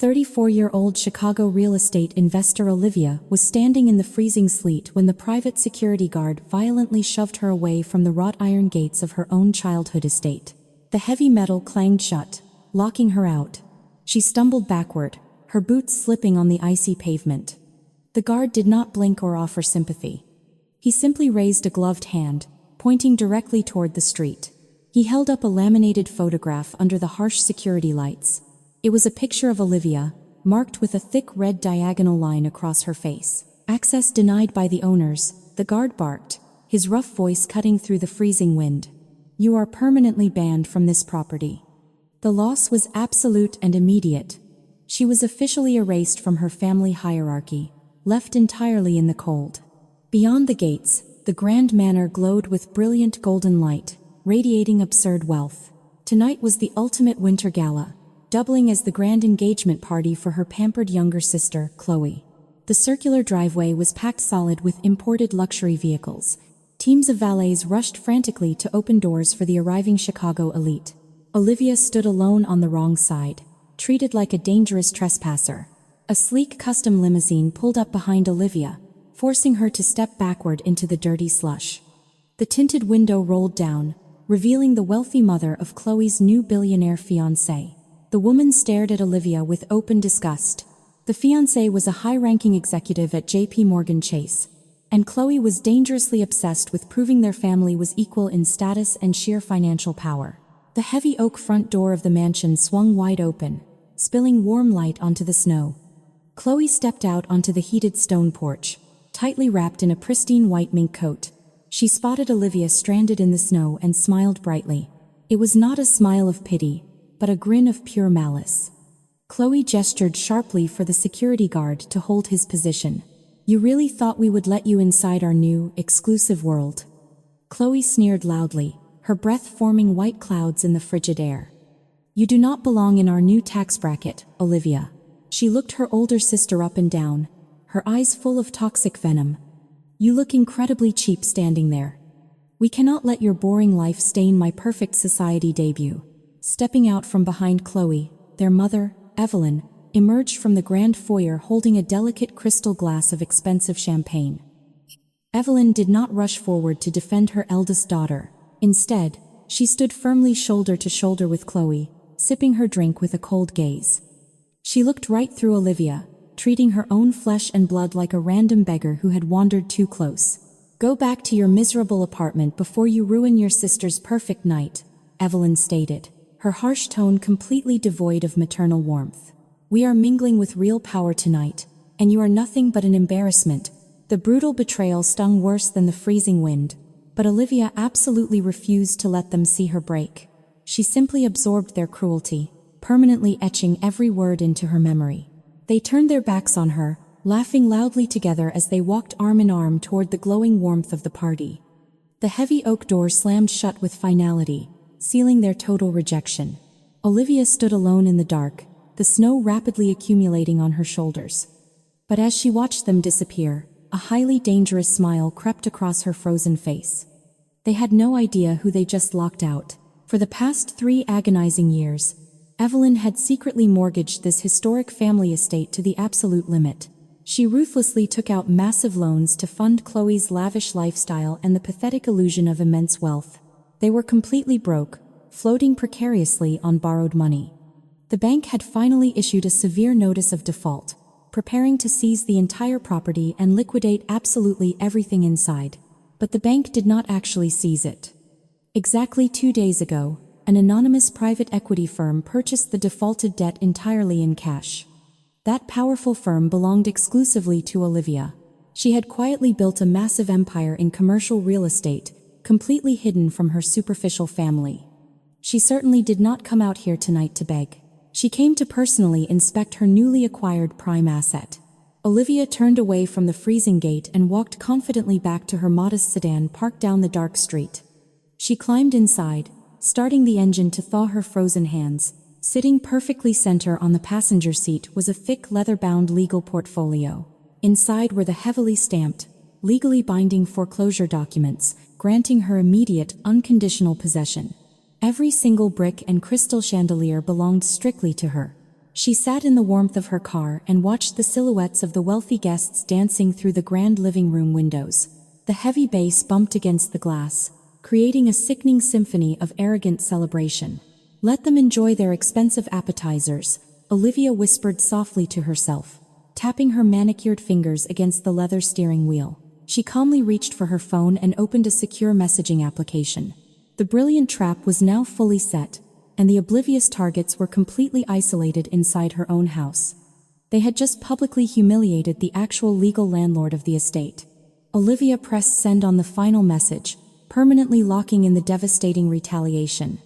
34-year-old Chicago real estate investor Olivia was standing in the freezing sleet when the private security guard violently shoved her away from the wrought iron gates of her own childhood estate. The heavy metal clanged shut, locking her out. She stumbled backward, her boots slipping on the icy pavement. The guard did not blink or offer sympathy. He simply raised a gloved hand, pointing directly toward the street. He held up a laminated photograph under the harsh security lights. It was a picture of Olivia, marked with a thick red diagonal line across her face. "Access denied by the owners," the guard barked, his rough voice cutting through the freezing wind. "You are permanently banned from this property." The loss was absolute and immediate. She was officially erased from her family hierarchy, left entirely in the cold. Beyond the gates, the grand manor glowed with brilliant golden light, radiating absurd wealth. Tonight was the ultimate winter gala, doubling as the grand engagement party for her pampered younger sister, Chloe. The circular driveway was packed solid with imported luxury vehicles. Teams of valets rushed frantically to open doors for the arriving Chicago elite. Olivia stood alone on the wrong side, treated like a dangerous trespasser. A sleek custom limousine pulled up behind Olivia, forcing her to step backward into the dirty slush. The tinted window rolled down, revealing the wealthy mother of Chloe's new billionaire fiancé. The woman stared at Olivia with open disgust. The fiancé was a high-ranking executive at J.P. Morgan Chase, and Chloe was dangerously obsessed with proving their family was equal in status and sheer financial power. The heavy oak front door of the mansion swung wide open, spilling warm light onto the snow. Chloe stepped out onto the heated stone porch, tightly wrapped in a pristine white mink coat. She spotted Olivia stranded in the snow and smiled brightly. It was not a smile of pity, but a grin of pure malice. Chloe gestured sharply for the security guard to hold his position. "You really thought we would let you inside our new, exclusive world?" Chloe sneered loudly, her breath forming white clouds in the frigid air. "You do not belong in our new tax bracket, Olivia." She looked her older sister up and down, her eyes full of toxic venom. "You look incredibly cheap standing there. We cannot let your boring life stain my perfect society debut." Stepping out from behind Chloe, their mother, Evelyn, emerged from the grand foyer holding a delicate crystal glass of expensive champagne. Evelyn did not rush forward to defend her eldest daughter. Instead, she stood firmly shoulder to shoulder with Chloe, sipping her drink with a cold gaze. She looked right through Olivia, treating her own flesh and blood like a random beggar who had wandered too close. "Go back to your miserable apartment before you ruin your sister's perfect night," Evelyn stated, her harsh tone completely devoid of maternal warmth. "We are mingling with real power tonight, and you are nothing but an embarrassment." The brutal betrayal stung worse than the freezing wind, but Olivia absolutely refused to let them see her break. She simply absorbed their cruelty, permanently etching every word into her memory. They turned their backs on her, laughing loudly together as they walked arm in arm toward the glowing warmth of the party. The heavy oak door slammed shut with finality, sealing their total rejection. Olivia stood alone in the dark, the snow rapidly accumulating on her shoulders. But as she watched them disappear, a highly dangerous smile crept across her frozen face. They had no idea who they just locked out. For the past 3 agonizing years, Evelyn had secretly mortgaged this historic family estate to the absolute limit. She ruthlessly took out massive loans to fund Chloe's lavish lifestyle and the pathetic illusion of immense wealth. They were completely broke, floating precariously on borrowed money. The bank had finally issued a severe notice of default, preparing to seize the entire property and liquidate absolutely everything inside. But the bank did not actually seize it. Exactly 2 days ago, an anonymous private equity firm purchased the defaulted debt entirely in cash. That powerful firm belonged exclusively to Olivia. She had quietly built a massive empire in commercial real estate, completely hidden from her superficial family. She certainly did not come out here tonight to beg. She came to personally inspect her newly acquired prime asset. Olivia turned away from the freezing gate and walked confidently back to her modest sedan parked down the dark street. She climbed inside, starting the engine to thaw her frozen hands. Sitting perfectly center on the passenger seat was a thick leather-bound legal portfolio. Inside were the heavily stamped, legally binding foreclosure documents, granting her immediate, unconditional possession. Every single brick and crystal chandelier belonged strictly to her. She sat in the warmth of her car and watched the silhouettes of the wealthy guests dancing through the grand living room windows. The heavy bass bumped against the glass, creating a sickening symphony of arrogant celebration. "Let them enjoy their expensive appetizers," Olivia whispered softly to herself, tapping her manicured fingers against the leather steering wheel. She calmly reached for her phone and opened a secure messaging application. The brilliant trap was now fully set, and the oblivious targets were completely isolated inside her own house. They had just publicly humiliated the actual legal landlord of the estate. Olivia pressed send on the final message, permanently locking in the devastating retaliation.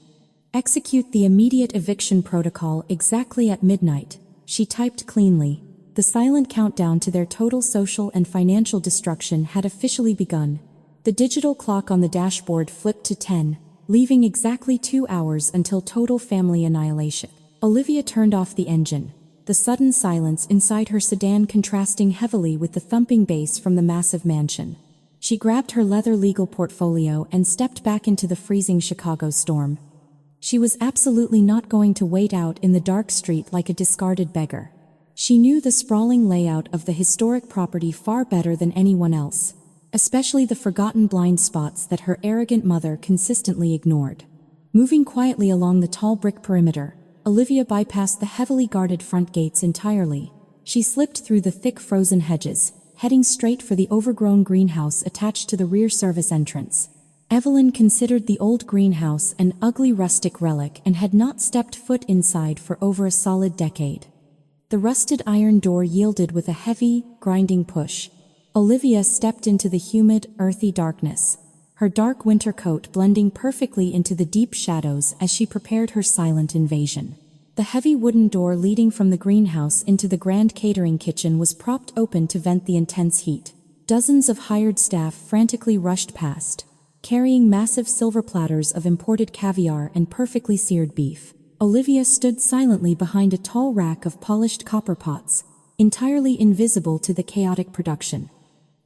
"Execute the immediate eviction protocol exactly at midnight," she typed cleanly. The silent countdown to their total social and financial destruction had officially begun. The digital clock on the dashboard flipped to 10, leaving exactly 2 hours until total family annihilation. Olivia turned off the engine, the sudden silence inside her sedan contrasting heavily with the thumping bass from the massive mansion. She grabbed her leather legal portfolio and stepped back into the freezing Chicago storm. She was absolutely not going to wait out in the dark street like a discarded beggar. She knew the sprawling layout of the historic property far better than anyone else, especially the forgotten blind spots that her arrogant mother consistently ignored. Moving quietly along the tall brick perimeter, Olivia bypassed the heavily guarded front gates entirely. She slipped through the thick frozen hedges, heading straight for the overgrown greenhouse attached to the rear service entrance. Evelyn considered the old greenhouse an ugly rustic relic and had not stepped foot inside for over a solid decade. The rusted iron door yielded with a heavy, grinding push. Olivia stepped into the humid, earthy darkness, her dark winter coat blending perfectly into the deep shadows as she prepared her silent invasion. The heavy wooden door leading from the greenhouse into the grand catering kitchen was propped open to vent the intense heat. Dozens of hired staff frantically rushed past, carrying massive silver platters of imported caviar and perfectly seared beef. Olivia stood silently behind a tall rack of polished copper pots, entirely invisible to the chaotic production.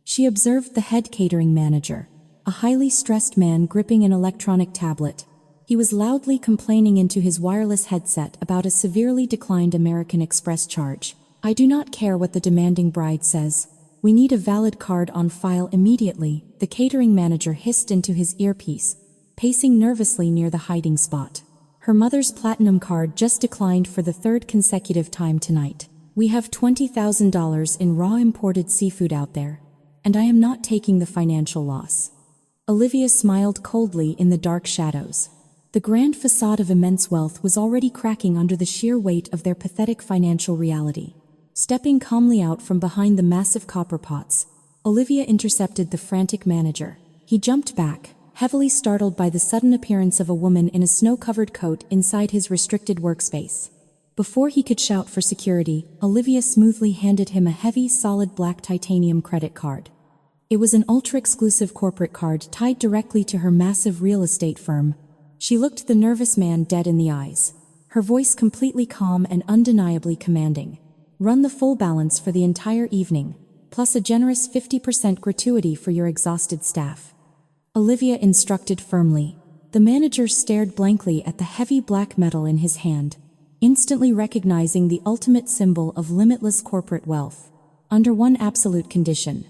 She observed the head catering manager, a highly stressed man gripping an electronic tablet. He was loudly complaining into his wireless headset about a severely declined American Express charge. "I do not care what the demanding bride says. We need a valid card on file immediately," the catering manager hissed into his earpiece, pacing nervously near the hiding spot. "Her mother's platinum card just declined for the third consecutive time tonight. We have $20,000 in raw imported seafood out there, and I am not taking the financial loss." Olivia smiled coldly in the dark shadows. The grand facade of immense wealth was already cracking under the sheer weight of their pathetic financial reality. Stepping calmly out from behind the massive copper pots, Olivia intercepted the frantic manager. He jumped back, heavily startled by the sudden appearance of a woman in a snow-covered coat inside his restricted workspace. Before he could shout for security, Olivia smoothly handed him a heavy, solid black titanium credit card. It was an ultra-exclusive corporate card tied directly to her massive real estate firm. She looked the nervous man dead in the eyes, her voice completely calm and undeniably commanding. "Run the full balance for the entire evening, plus a generous 50% gratuity for your exhausted staff," Olivia instructed firmly. The manager stared blankly at the heavy black metal in his hand, instantly recognizing the ultimate symbol of limitless corporate wealth. "Under one absolute condition.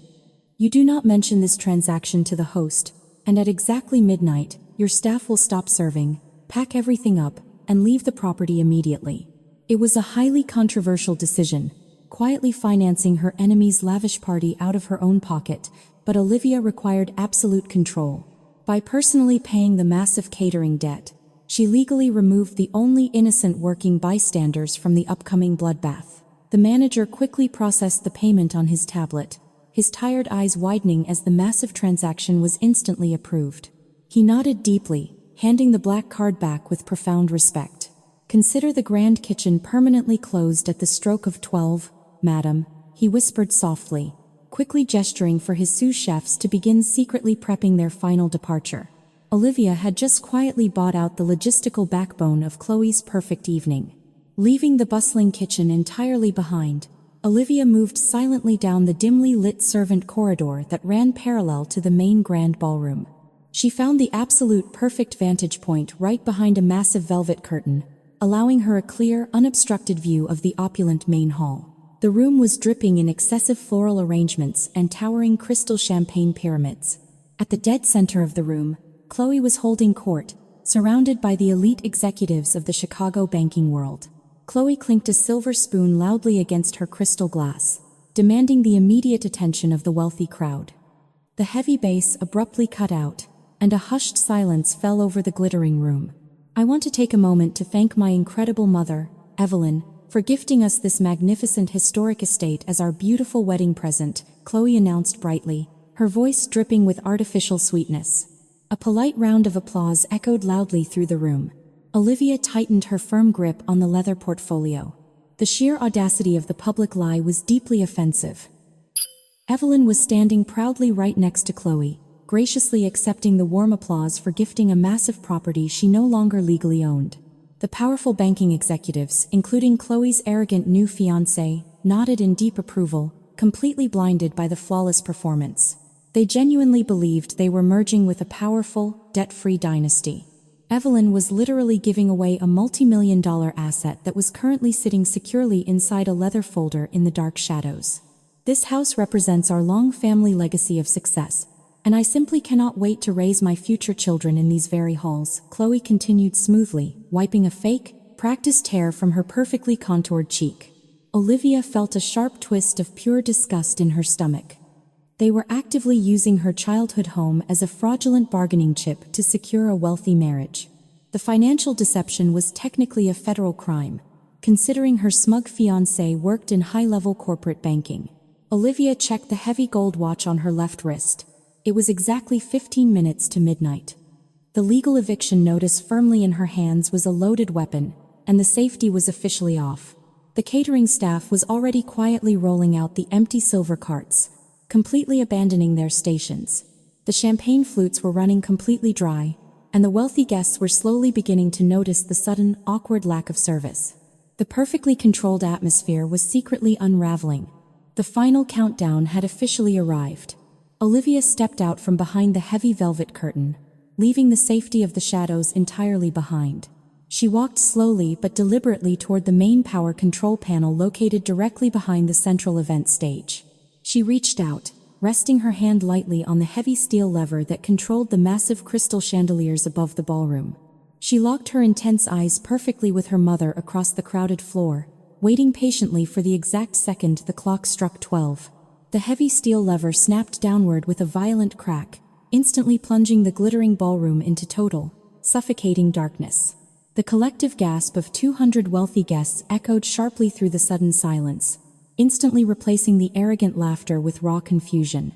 You do not mention this transaction to the host, and at exactly midnight, your staff will stop serving, pack everything up, and leave the property immediately." It was a highly controversial decision, quietly financing her enemy's lavish party out of her own pocket, but Olivia required absolute control. By personally paying the massive catering debt, she legally removed the only innocent working bystanders from the upcoming bloodbath. The manager quickly processed the payment on his tablet, his tired eyes widening as the massive transaction was instantly approved. He nodded deeply, handing the black card back with profound respect. "Consider the grand kitchen permanently closed at the stroke of 12, madam," he whispered softly, quickly gesturing for his sous chefs to begin secretly prepping their final departure. Olivia had just quietly bought out the logistical backbone of Chloe's perfect evening. Leaving the bustling kitchen entirely behind, Olivia moved silently down the dimly lit servant corridor that ran parallel to the main grand ballroom. She found the absolute perfect vantage point right behind a massive velvet curtain, allowing her a clear, unobstructed view of the opulent main hall. The room was dripping in excessive floral arrangements and towering crystal champagne pyramids. At the dead center of the room, Chloe was holding court, surrounded by the elite executives of the Chicago banking world. Chloe clinked a silver spoon loudly against her crystal glass, demanding the immediate attention of the wealthy crowd. The heavy bass abruptly cut out, and a hushed silence fell over the glittering room. I want to take a moment to thank my incredible mother, Evelyn, for gifting us this magnificent historic estate as our beautiful wedding present, Chloe announced brightly, her voice dripping with artificial sweetness. A polite round of applause echoed loudly through the room. Olivia tightened her firm grip on the leather portfolio. The sheer audacity of the public lie was deeply offensive. Evelyn was standing proudly right next to Chloe, graciously accepting the warm applause for gifting a massive property she no longer legally owned. The powerful banking executives, including Chloe's arrogant new fiancé, nodded in deep approval, completely blinded by the flawless performance. They genuinely believed they were merging with a powerful, debt-free dynasty. Evelyn was literally giving away a multi-million-dollar asset that was currently sitting securely inside a leather folder in the dark shadows. This house represents our long family legacy of success, and I simply cannot wait to raise my future children in these very halls, Chloe continued smoothly, wiping a fake, practiced hair from her perfectly contoured cheek. Olivia felt a sharp twist of pure disgust in her stomach. They were actively using her childhood home as a fraudulent bargaining chip to secure a wealthy marriage. The financial deception was technically a federal crime, considering her smug fiancé worked in high-level corporate banking. Olivia checked the heavy gold watch on her left wrist. It was exactly 15 minutes to midnight. The legal eviction notice firmly in her hands was a loaded weapon, and the safety was officially off. The catering staff was already quietly rolling out the empty silver carts, completely abandoning their stations. The champagne flutes were running completely dry, and the wealthy guests were slowly beginning to notice the sudden, awkward lack of service. The perfectly controlled atmosphere was secretly unraveling. The final countdown had officially arrived. Olivia stepped out from behind the heavy velvet curtain, leaving the safety of the shadows entirely behind. She walked slowly but deliberately toward the main power control panel located directly behind the central event stage. She reached out, resting her hand lightly on the heavy steel lever that controlled the massive crystal chandeliers above the ballroom. She locked her intense eyes perfectly with her mother across the crowded floor, waiting patiently for the exact second the clock struck 12. The heavy steel lever snapped downward with a violent crack, instantly plunging the glittering ballroom into total, suffocating darkness. The collective gasp of 200 wealthy guests echoed sharply through the sudden silence, instantly replacing the arrogant laughter with raw confusion.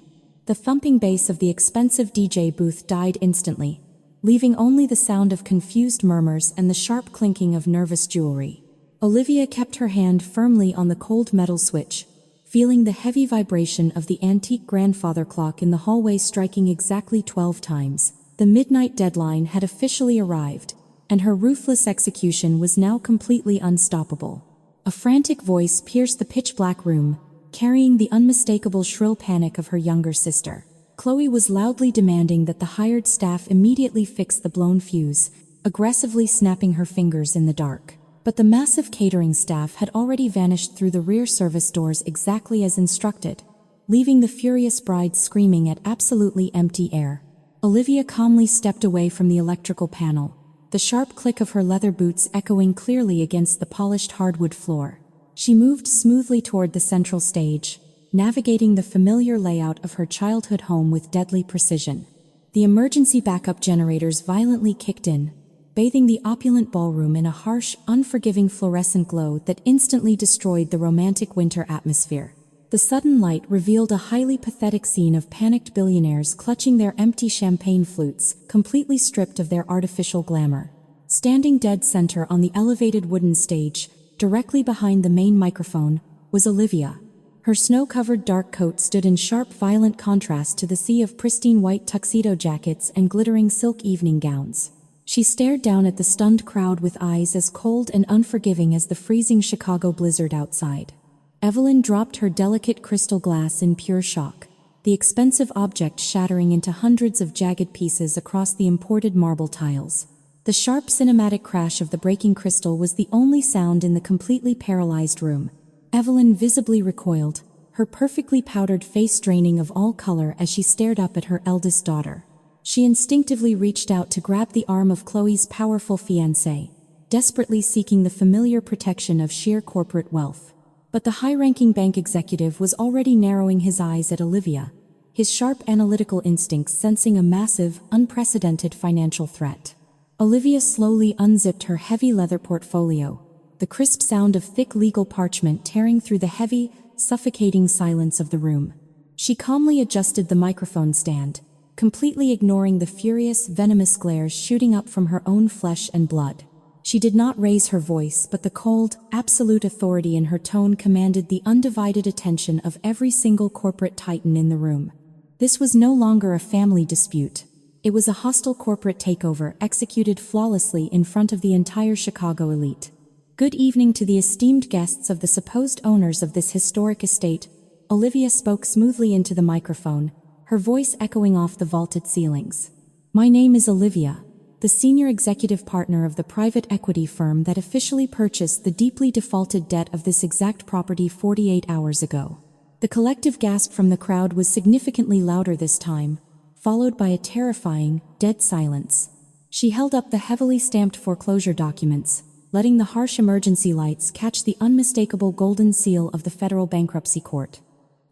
The thumping bass of the expensive DJ booth died instantly, leaving only the sound of confused murmurs and the sharp clinking of nervous jewelry. Olivia kept her hand firmly on the cold metal switch, feeling the heavy vibration of the antique grandfather clock in the hallway striking exactly 12 times. The midnight deadline had officially arrived, and her ruthless execution was now completely unstoppable. A frantic voice pierced the pitch-black room, carrying the unmistakable shrill panic of her younger sister. Chloe was loudly demanding that the hired staff immediately fix the blown fuse, aggressively snapping her fingers in the dark. But the massive catering staff had already vanished through the rear service doors exactly as instructed, leaving the furious bride screaming at absolutely empty air. Olivia calmly stepped away from the electrical panel, the sharp click of her leather boots echoing clearly against the polished hardwood floor. She moved smoothly toward the central stage, navigating the familiar layout of her childhood home with deadly precision. The emergency backup generators violently kicked in, bathing the opulent ballroom in a harsh, unforgiving fluorescent glow that instantly destroyed the romantic winter atmosphere. The sudden light revealed a highly pathetic scene of panicked billionaires clutching their empty champagne flutes, completely stripped of their artificial glamour. Standing dead center on the elevated wooden stage, directly behind the main microphone, was Olivia. Her snow-covered dark coat stood in sharp, violent contrast to the sea of pristine white tuxedo jackets and glittering silk evening gowns. She stared down at the stunned crowd with eyes as cold and unforgiving as the freezing Chicago blizzard outside. Evelyn dropped her delicate crystal glass in pure shock, the expensive object shattering into hundreds of jagged pieces across the imported marble tiles. The sharp cinematic crash of the breaking crystal was the only sound in the completely paralyzed room. Evelyn visibly recoiled, her perfectly powdered face draining of all color as she stared up at her eldest daughter. She instinctively reached out to grab the arm of Chloe's powerful fiancé, desperately seeking the familiar protection of sheer corporate wealth. But the high-ranking bank executive was already narrowing his eyes at Olivia, his sharp analytical instincts sensing a massive, unprecedented financial threat. Olivia slowly unzipped her heavy leather portfolio, the crisp sound of thick legal parchment tearing through the heavy, suffocating silence of the room. She calmly adjusted the microphone stand, completely ignoring the furious, venomous glares shooting up from her own flesh and blood. She did not raise her voice, but the cold, absolute authority in her tone commanded the undivided attention of every single corporate titan in the room. This was no longer a family dispute. It was a hostile corporate takeover executed flawlessly in front of the entire Chicago elite. Good evening to the esteemed guests of the supposed owners of this historic estate. Olivia spoke smoothly into the microphone, her voice echoing off the vaulted ceilings. My name is Olivia, the senior executive partner of the private equity firm that officially purchased the deeply defaulted debt of this exact property 48 hours ago. The collective gasp from the crowd was significantly louder this time, followed by a terrifying, dead silence. She held up the heavily stamped foreclosure documents, letting the harsh emergency lights catch the unmistakable golden seal of the federal bankruptcy court.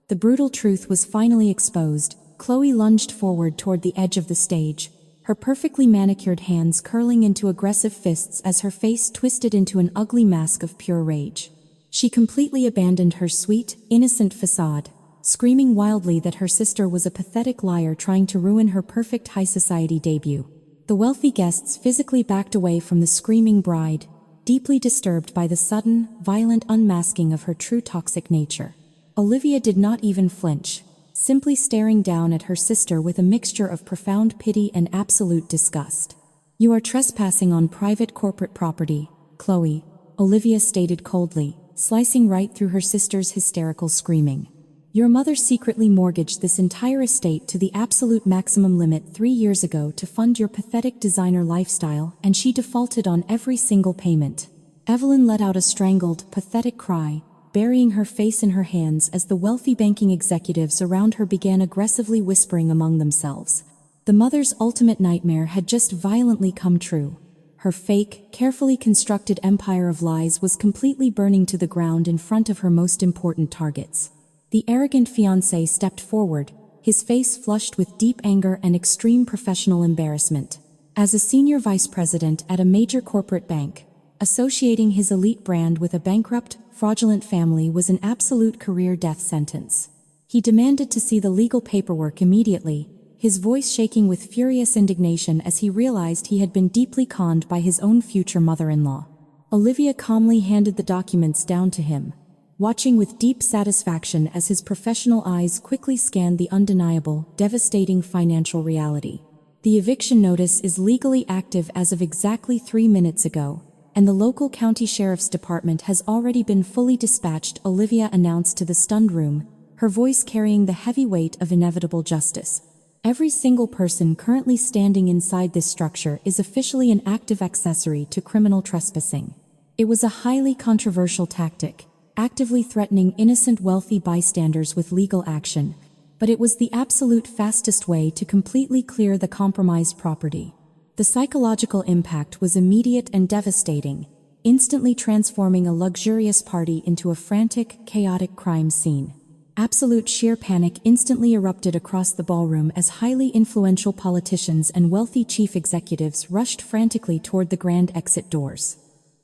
The brutal truth was finally exposed. Chloe lunged forward toward the edge of the stage, her perfectly manicured hands curling into aggressive fists as her face twisted into an ugly mask of pure rage. She completely abandoned her sweet, innocent facade, screaming wildly that her sister was a pathetic liar trying to ruin her perfect high society debut. The wealthy guests physically backed away from the screaming bride, deeply disturbed by the sudden, violent unmasking of her true toxic nature. Olivia did not even flinch, simply staring down at her sister with a mixture of profound pity and absolute disgust. You are trespassing on private corporate property, Chloe, Olivia stated coldly, slicing right through her sister's hysterical screaming. Your mother secretly mortgaged this entire estate to the absolute maximum limit 3 years ago to fund your pathetic designer lifestyle, and she defaulted on every single payment. Evelyn let out a strangled, pathetic cry, burying her face in her hands as the wealthy banking executives around her began aggressively whispering among themselves. The mother's ultimate nightmare had just violently come true. Her fake, carefully constructed empire of lies was completely burning to the ground in front of her most important targets. The arrogant fiancé stepped forward, his face flushed with deep anger and extreme professional embarrassment. As a senior vice president at a major corporate bank, associating his elite brand with a bankrupt, fraudulent family was an absolute career death sentence. He demanded to see the legal paperwork immediately, his voice shaking with furious indignation as he realized he had been deeply conned by his own future mother-in-law. Olivia calmly handed the documents down to him, watching with deep satisfaction as his professional eyes quickly scanned the undeniable, devastating financial reality. The eviction notice is legally active as of exactly 3 minutes ago, and the local county sheriff's department has already been fully dispatched, Olivia announced to the stunned room, her voice carrying the heavy weight of inevitable justice. Every single person currently standing inside this structure is officially an active accessory to criminal trespassing. It was a highly controversial tactic, actively threatening innocent wealthy bystanders with legal action, but it was the absolute fastest way to completely clear the compromised property. The psychological impact was immediate and devastating, instantly transforming a luxurious party into a frantic, chaotic crime scene. Absolute sheer panic instantly erupted across the ballroom as highly influential politicians and wealthy chief executives rushed frantically toward the grand exit doors.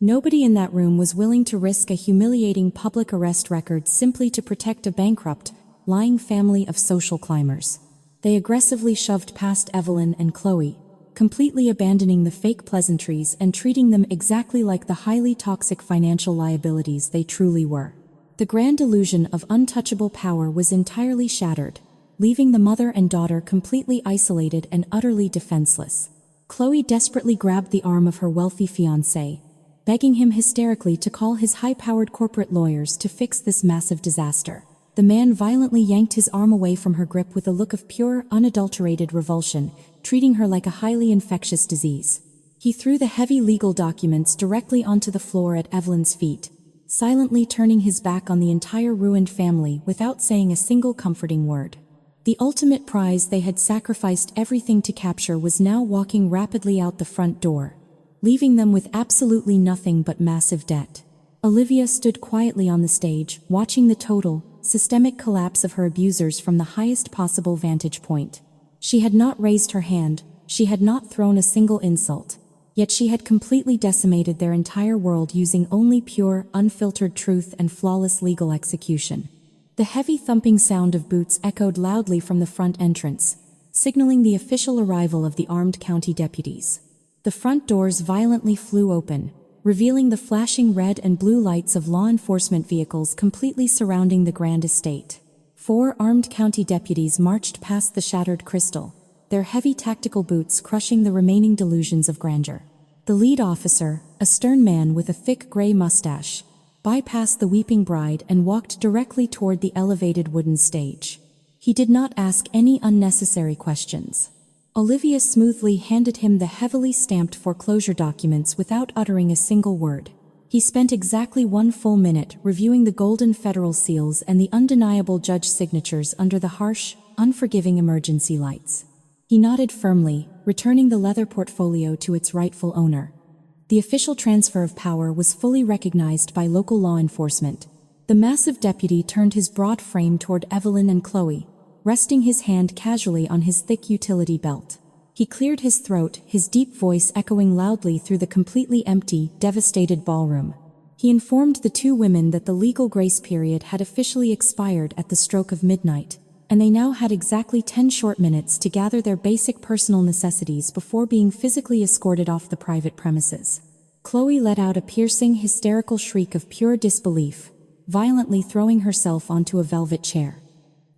Nobody in that room was willing to risk a humiliating public arrest record simply to protect a bankrupt, lying family of social climbers. They aggressively shoved past Evelyn and Chloe, completely abandoning the fake pleasantries and treating them exactly like the highly toxic financial liabilities they truly were. The grand illusion of untouchable power was entirely shattered, leaving the mother and daughter completely isolated and utterly defenseless. Chloe desperately grabbed the arm of her wealthy fiancé, begging him hysterically to call his high-powered corporate lawyers to fix this massive disaster. The man violently yanked his arm away from her grip with a look of pure, unadulterated revulsion, treating her like a highly infectious disease. He threw the heavy legal documents directly onto the floor at Evelyn's feet, silently turning his back on the entire ruined family without saying a single comforting word. The ultimate prize they had sacrificed everything to capture was now walking rapidly out the front door, leaving them with absolutely nothing but massive debt. Olivia stood quietly on the stage, watching the total, systemic collapse of her abusers from the highest possible vantage point. She had not raised her hand, she had not thrown a single insult, yet she had completely decimated their entire world using only pure, unfiltered truth and flawless legal execution. The heavy thumping sound of boots echoed loudly from the front entrance, signaling the official arrival of the armed county deputies. The front doors violently flew open, revealing the flashing red and blue lights of law enforcement vehicles completely surrounding the grand estate. 4 armed county deputies marched past the shattered crystal, their heavy tactical boots crushing the remaining delusions of grandeur. The lead officer, a stern man with a thick gray mustache, bypassed the weeping bride and walked directly toward the elevated wooden stage. He did not ask any unnecessary questions. Olivia smoothly handed him the heavily stamped foreclosure documents without uttering a single word. He spent exactly 1 full minute reviewing the golden federal seals and the undeniable judge signatures under the harsh, unforgiving emergency lights. He nodded firmly, returning the leather portfolio to its rightful owner. The official transfer of power was fully recognized by local law enforcement. The massive deputy turned his broad frame toward Evelyn and Chloe, resting his hand casually on his thick utility belt. He cleared his throat, his deep voice echoing loudly through the completely empty, devastated ballroom. He informed the 2 women that the legal grace period had officially expired at the stroke of midnight, and they now had exactly 10 short minutes to gather their basic personal necessities before being physically escorted off the private premises. Chloe let out a piercing, hysterical shriek of pure disbelief, violently throwing herself onto a velvet chair.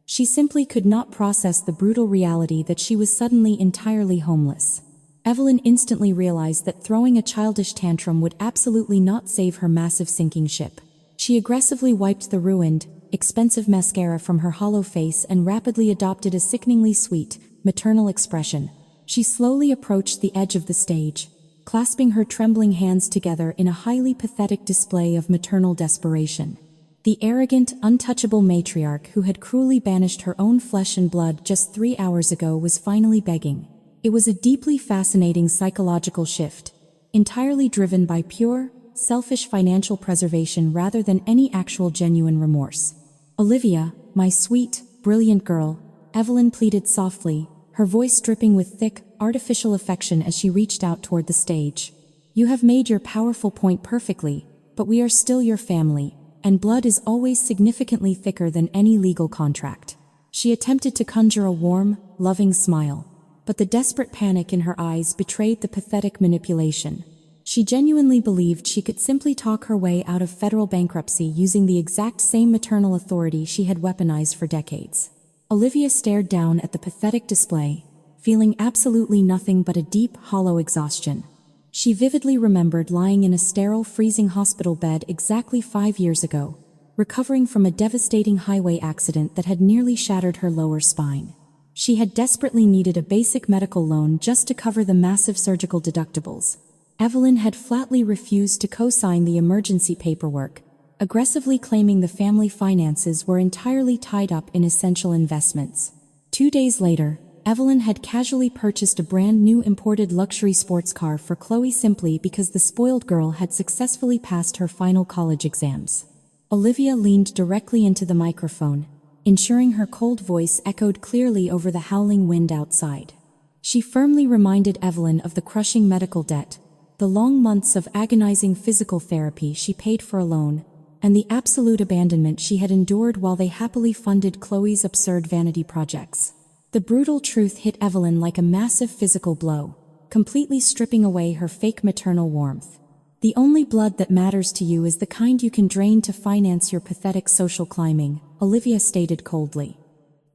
She simply could not process the brutal reality that she was suddenly entirely homeless. Evelyn instantly realized that throwing a childish tantrum would absolutely not save her massive sinking ship. She aggressively wiped the ruined, expensive mascara from her hollow face and rapidly adopted a sickeningly sweet, maternal expression. She slowly approached the edge of the stage, clasping her trembling hands together in a highly pathetic display of maternal desperation. The arrogant, untouchable matriarch who had cruelly banished her own flesh and blood just 3 hours ago was finally begging. It was a deeply fascinating psychological shift, entirely driven by pure, selfish financial preservation rather than any actual genuine remorse. "Olivia, my sweet, brilliant girl," Evelyn pleaded softly, her voice dripping with thick, artificial affection as she reached out toward the stage. "You have made your powerful point perfectly, but we are still your family, and blood is always significantly thicker than any legal contract." She attempted to conjure a warm, loving smile, but the desperate panic in her eyes betrayed the pathetic manipulation. She genuinely believed she could simply talk her way out of federal bankruptcy using the exact same maternal authority she had weaponized for decades. Olivia stared down at the pathetic display, feeling absolutely nothing but a deep, hollow exhaustion. She vividly remembered lying in a sterile, freezing hospital bed exactly 5 years ago, recovering from a devastating highway accident that had nearly shattered her lower spine. She had desperately needed a basic medical loan just to cover the massive surgical deductibles. Evelyn had flatly refused to co-sign the emergency paperwork, aggressively claiming the family finances were entirely tied up in essential investments. 2 days later, Evelyn had casually purchased a brand new imported luxury sports car for Chloe simply because the spoiled girl had successfully passed her final college exams. Olivia leaned directly into the microphone, ensuring her cold voice echoed clearly over the howling wind outside. She firmly reminded Evelyn of the crushing medical debt, the long months of agonizing physical therapy she paid for alone, and the absolute abandonment she had endured while they happily funded Chloe's absurd vanity projects. The brutal truth hit Evelyn like a massive physical blow, completely stripping away her fake maternal warmth. "The only blood that matters to you is the kind you can drain to finance your pathetic social climbing," Olivia stated coldly.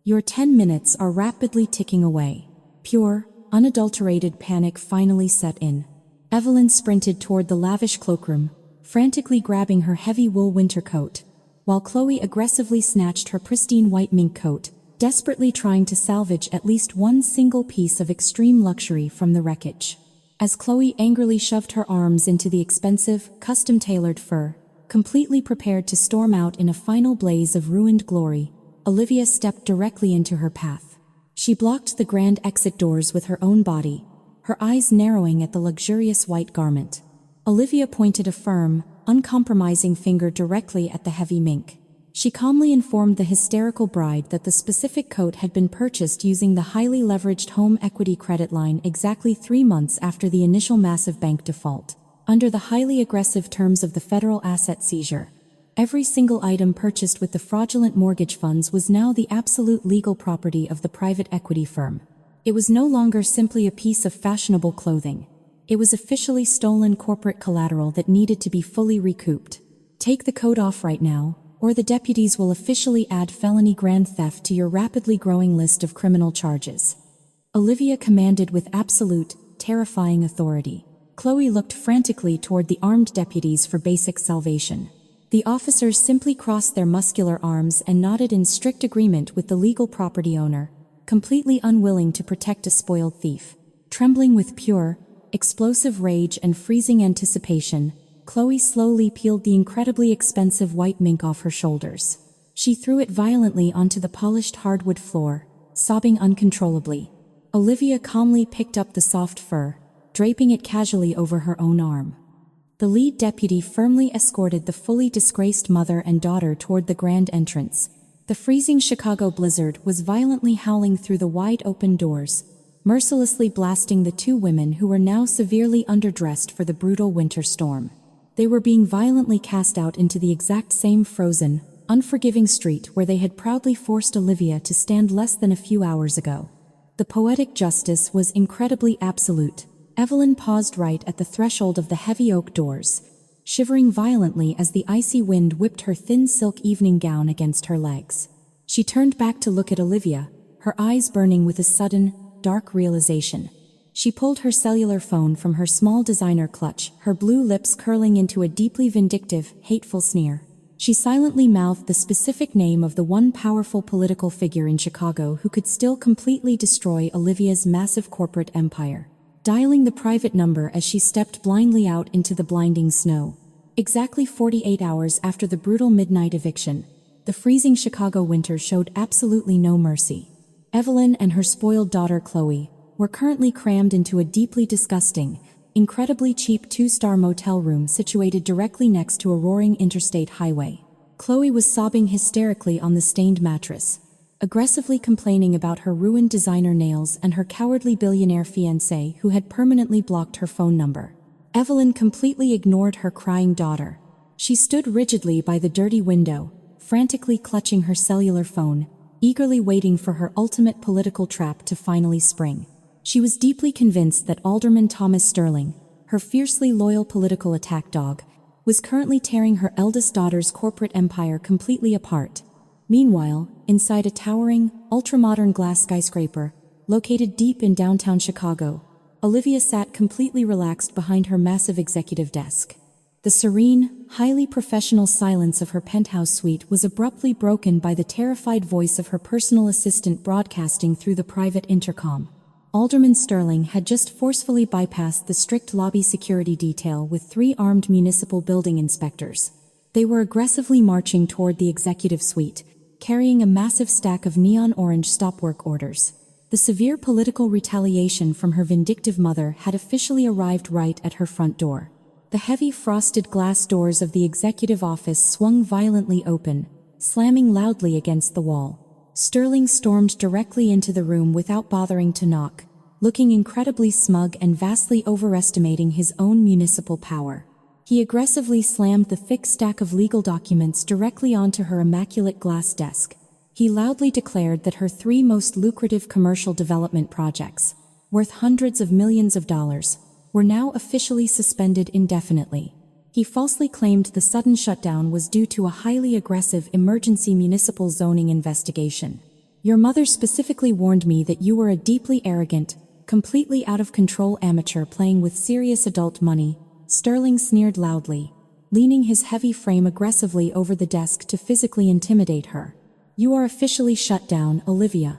"Your 10 minutes are rapidly ticking away." Pure, unadulterated panic finally set in. Evelyn sprinted toward the lavish cloakroom, frantically grabbing her heavy wool winter coat, while Chloe aggressively snatched her pristine white mink coat, desperately trying to salvage at least one single piece of extreme luxury from the wreckage. As Chloe angrily shoved her arms into the expensive, custom-tailored fur, completely prepared to storm out in a final blaze of ruined glory, Olivia stepped directly into her path. She blocked the grand exit doors with her own body, her eyes narrowing at the luxurious white garment. Olivia pointed a firm, uncompromising finger directly at the heavy mink. She calmly informed the hysterical bride that the specific coat had been purchased using the highly leveraged home equity credit line exactly 3 months after the initial massive bank default, under the highly aggressive terms of the federal asset seizure. Every single item purchased with the fraudulent mortgage funds was now the absolute legal property of the private equity firm. It was no longer simply a piece of fashionable clothing. It was officially stolen corporate collateral that needed to be fully recouped. Take the coat off right now, or the deputies will officially add felony grand theft to your rapidly growing list of criminal charges. Olivia commanded with absolute, terrifying authority. Chloe looked frantically toward the armed deputies for basic salvation. The officers simply crossed their muscular arms and nodded in strict agreement with the legal property owner, completely unwilling to protect a spoiled thief. Trembling with pure, explosive rage and freezing anticipation, Chloe slowly peeled the incredibly expensive white mink off her shoulders. She threw it violently onto the polished hardwood floor, sobbing uncontrollably. Olivia calmly picked up the soft fur, draping it casually over her own arm. The lead deputy firmly escorted the fully disgraced mother and daughter toward the grand entrance. The freezing Chicago blizzard was violently howling through the wide-open doors, mercilessly blasting the 2 women who were now severely underdressed for the brutal winter storm. They were being violently cast out into the exact same frozen, unforgiving street where they had proudly forced Olivia to stand less than a few hours ago. The poetic justice was incredibly absolute. Evelyn paused right at the threshold of the heavy oak doors, shivering violently as the icy wind whipped her thin silk evening gown against her legs. She turned back to look at Olivia, her eyes burning with a sudden, dark realization. She pulled her cellular phone from her small designer clutch, her blue lips curling into a deeply vindictive, hateful sneer. She silently mouthed the specific name of the one powerful political figure in Chicago who could still completely destroy Olivia's massive corporate empire, dialing the private number as she stepped blindly out into the blinding snow. Exactly 48 hours after the brutal midnight eviction, the freezing Chicago winter showed absolutely no mercy. Evelyn and her spoiled daughter Chloe were currently crammed into a deeply disgusting, incredibly cheap 2-star motel room situated directly next to a roaring interstate highway. Chloe was sobbing hysterically on the stained mattress, aggressively complaining about her ruined designer nails and her cowardly billionaire fiancé who had permanently blocked her phone number. Evelyn completely ignored her crying daughter. She stood rigidly by the dirty window, frantically clutching her cellular phone, eagerly waiting for her ultimate political trap to finally spring. She was deeply convinced that Alderman Thomas Sterling, her fiercely loyal political attack dog, was currently tearing her eldest daughter's corporate empire completely apart. Meanwhile, inside a towering, ultra-modern glass skyscraper, located deep in downtown Chicago, Olivia sat completely relaxed behind her massive executive desk. The serene, highly professional silence of her penthouse suite was abruptly broken by the terrified voice of her personal assistant broadcasting through the private intercom. Alderman Sterling had just forcefully bypassed the strict lobby security detail with 3 armed municipal building inspectors. They were aggressively marching toward the executive suite, carrying a massive stack of neon orange stop-work orders. The severe political retaliation from her vindictive mother had officially arrived right at her front door. The heavy frosted glass doors of the executive office swung violently open, slamming loudly against the wall. Sterling stormed directly into the room without bothering to knock, looking incredibly smug and vastly overestimating his own municipal power. He aggressively slammed the thick stack of legal documents directly onto her immaculate glass desk. He loudly declared that her 3 most lucrative commercial development projects, worth hundreds of millions of dollars, were now officially suspended indefinitely. He falsely claimed the sudden shutdown was due to a highly aggressive emergency municipal zoning investigation. Your mother specifically warned me that you were a deeply arrogant, completely out of control amateur playing with serious adult money, Sterling sneered loudly, leaning his heavy frame aggressively over the desk to physically intimidate her. You are officially shut down, Olivia.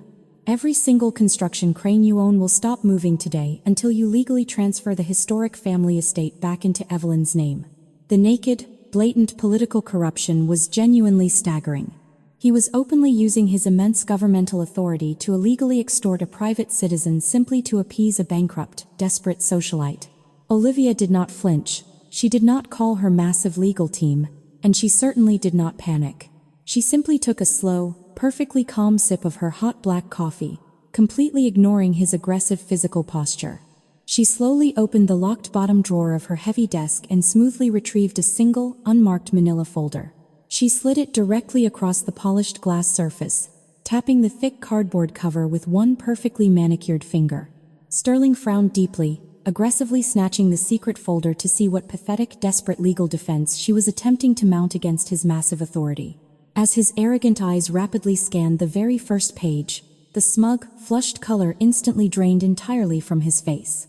Every single construction crane you own will stop moving today until you legally transfer the historic family estate back into Evelyn's name. The naked, blatant political corruption was genuinely staggering. He was openly using his immense governmental authority to illegally extort a private citizen simply to appease a bankrupt, desperate socialite. Olivia did not flinch. She did not call her massive legal team, and she certainly did not panic. She simply took a slow, perfectly calm sip of her hot black coffee, completely ignoring his aggressive physical posture. She slowly opened the locked bottom drawer of her heavy desk and smoothly retrieved a single, unmarked manila folder. She slid it directly across the polished glass surface, tapping the thick cardboard cover with one perfectly manicured finger. Sterling frowned deeply, aggressively snatching the secret folder to see what pathetic, desperate legal defense she was attempting to mount against his massive authority. As his arrogant eyes rapidly scanned the very first page, the smug, flushed color instantly drained entirely from his face.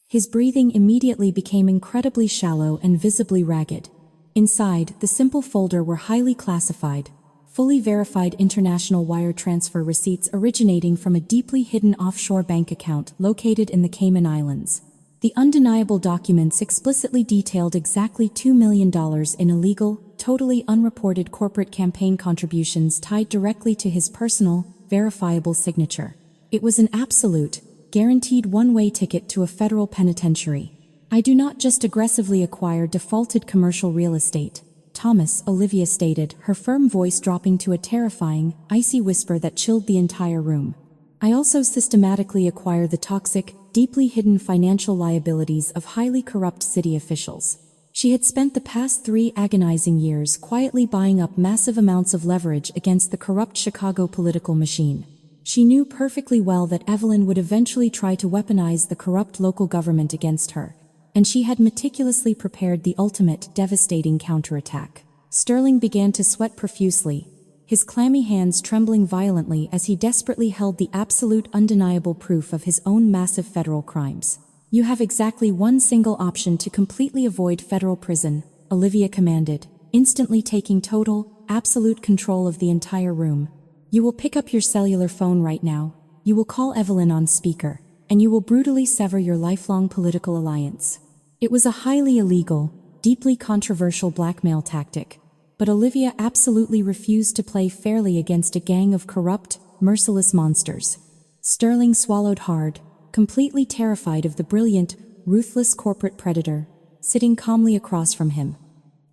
His breathing immediately became incredibly shallow and visibly ragged. Inside, the simple folder were highly classified, fully verified international wire transfer receipts originating from a deeply hidden offshore bank account located in the Cayman Islands. The undeniable documents explicitly detailed exactly $2 million in illegal, totally unreported corporate campaign contributions tied directly to his personal, verifiable signature. It was an absolute, guaranteed one-way ticket to a federal penitentiary. "I do not just aggressively acquire defaulted commercial real estate," Thomas, Olivia stated, her firm voice dropping to a terrifying, icy whisper that chilled the entire room. "I also systematically acquire the toxic, deeply hidden financial liabilities of highly corrupt city officials." She had spent the past 3 agonizing years quietly buying up massive amounts of leverage against the corrupt Chicago political machine. She knew perfectly well that Evelyn would eventually try to weaponize the corrupt local government against her, and she had meticulously prepared the ultimate, devastating counterattack. Sterling began to sweat profusely, his clammy hands trembling violently as he desperately held the absolute undeniable proof of his own massive federal crimes. "You have exactly one single option to completely avoid federal prison," Olivia commanded, instantly taking total, absolute control of the entire room. "You will pick up your cellular phone right now, you will call Evelyn on speaker, and you will brutally sever your lifelong political alliance." It was a highly illegal, deeply controversial blackmail tactic, but Olivia absolutely refused to play fairly against a gang of corrupt, merciless monsters. Sterling swallowed hard, completely terrified of the brilliant, ruthless corporate predator, sitting calmly across from him.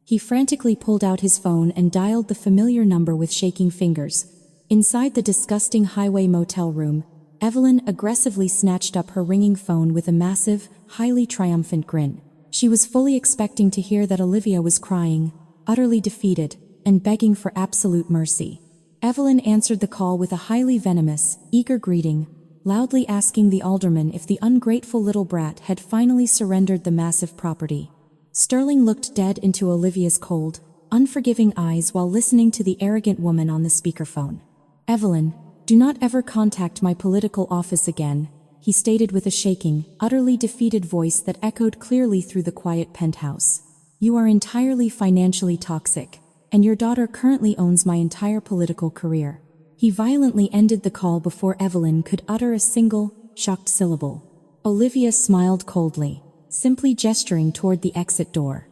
He frantically pulled out his phone and dialed the familiar number with shaking fingers. Inside the disgusting highway motel room, Evelyn aggressively snatched up her ringing phone with a massive, highly triumphant grin. She was fully expecting to hear that Olivia was crying, utterly defeated, and begging for absolute mercy. Evelyn answered the call with a highly venomous, eager greeting, loudly asking the alderman if the ungrateful little brat had finally surrendered the massive property. Sterling looked dead into Olivia's cold, unforgiving eyes while listening to the arrogant woman on the speakerphone. "Evelyn, do not ever contact my political office again," he stated with a shaking, utterly defeated voice that echoed clearly through the quiet penthouse. "You are entirely financially toxic, and your daughter currently owns my entire political career." He violently ended the call before Evelyn could utter a single, shocked syllable. Olivia smiled coldly, simply gesturing toward the exit door.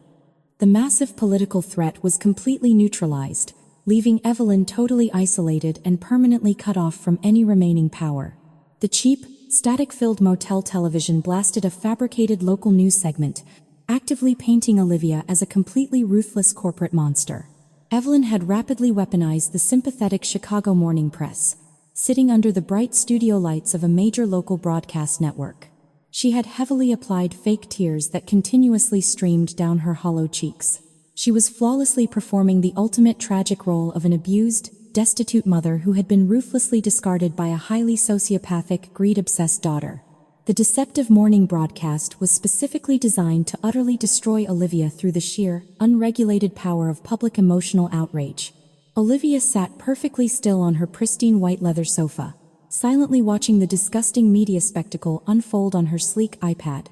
The massive political threat was completely neutralized, leaving Evelyn totally isolated and permanently cut off from any remaining power. The cheap, static-filled motel television blasted a fabricated local news segment, actively painting Olivia as a completely ruthless corporate monster. Evelyn had rapidly weaponized the sympathetic Chicago morning press, sitting under the bright studio lights of a major local broadcast network. She had heavily applied fake tears that continuously streamed down her hollow cheeks. She was flawlessly performing the ultimate tragic role of an abused, destitute mother who had been ruthlessly discarded by a highly sociopathic, greed-obsessed daughter. The deceptive morning broadcast was specifically designed to utterly destroy Olivia through the sheer, unregulated power of public emotional outrage. Olivia sat perfectly still on her pristine white leather sofa, silently watching the disgusting media spectacle unfold on her sleek iPad.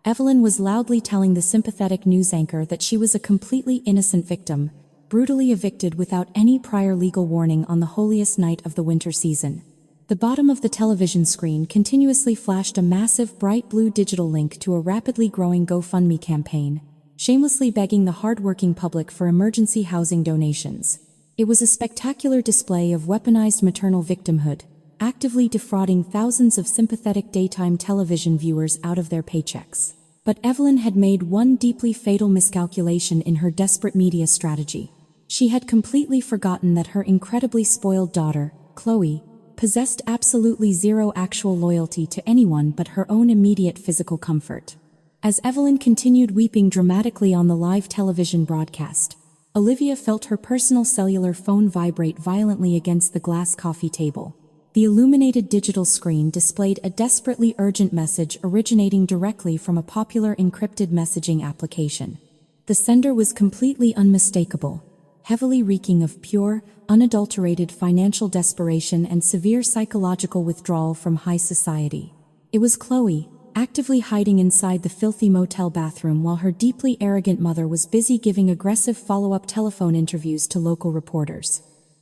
Evelyn was loudly telling the sympathetic news anchor that she was a completely innocent victim, brutally evicted without any prior legal warning on the holiest night of the winter season. The bottom of the television screen continuously flashed a massive bright blue digital link to a rapidly growing GoFundMe campaign, shamelessly begging the hard-working public for emergency housing donations. It was a spectacular display of weaponized maternal victimhood, actively defrauding thousands of sympathetic daytime television viewers out of their paychecks. But Evelyn had made one deeply fatal miscalculation in her desperate media strategy. She had completely forgotten that her incredibly spoiled daughter, Chloe, possessed absolutely zero actual loyalty to anyone but her own immediate physical comfort. As Evelyn continued weeping dramatically on the live television broadcast, Olivia felt her personal cellular phone vibrate violently against the glass coffee table. The illuminated digital screen displayed a desperately urgent message originating directly from a popular encrypted messaging application. The sender was completely unmistakable, heavily reeking of pure, unadulterated financial desperation and severe psychological withdrawal from high society. It was Chloe, actively hiding inside the filthy motel bathroom while her deeply arrogant mother was busy giving aggressive follow-up telephone interviews to local reporters.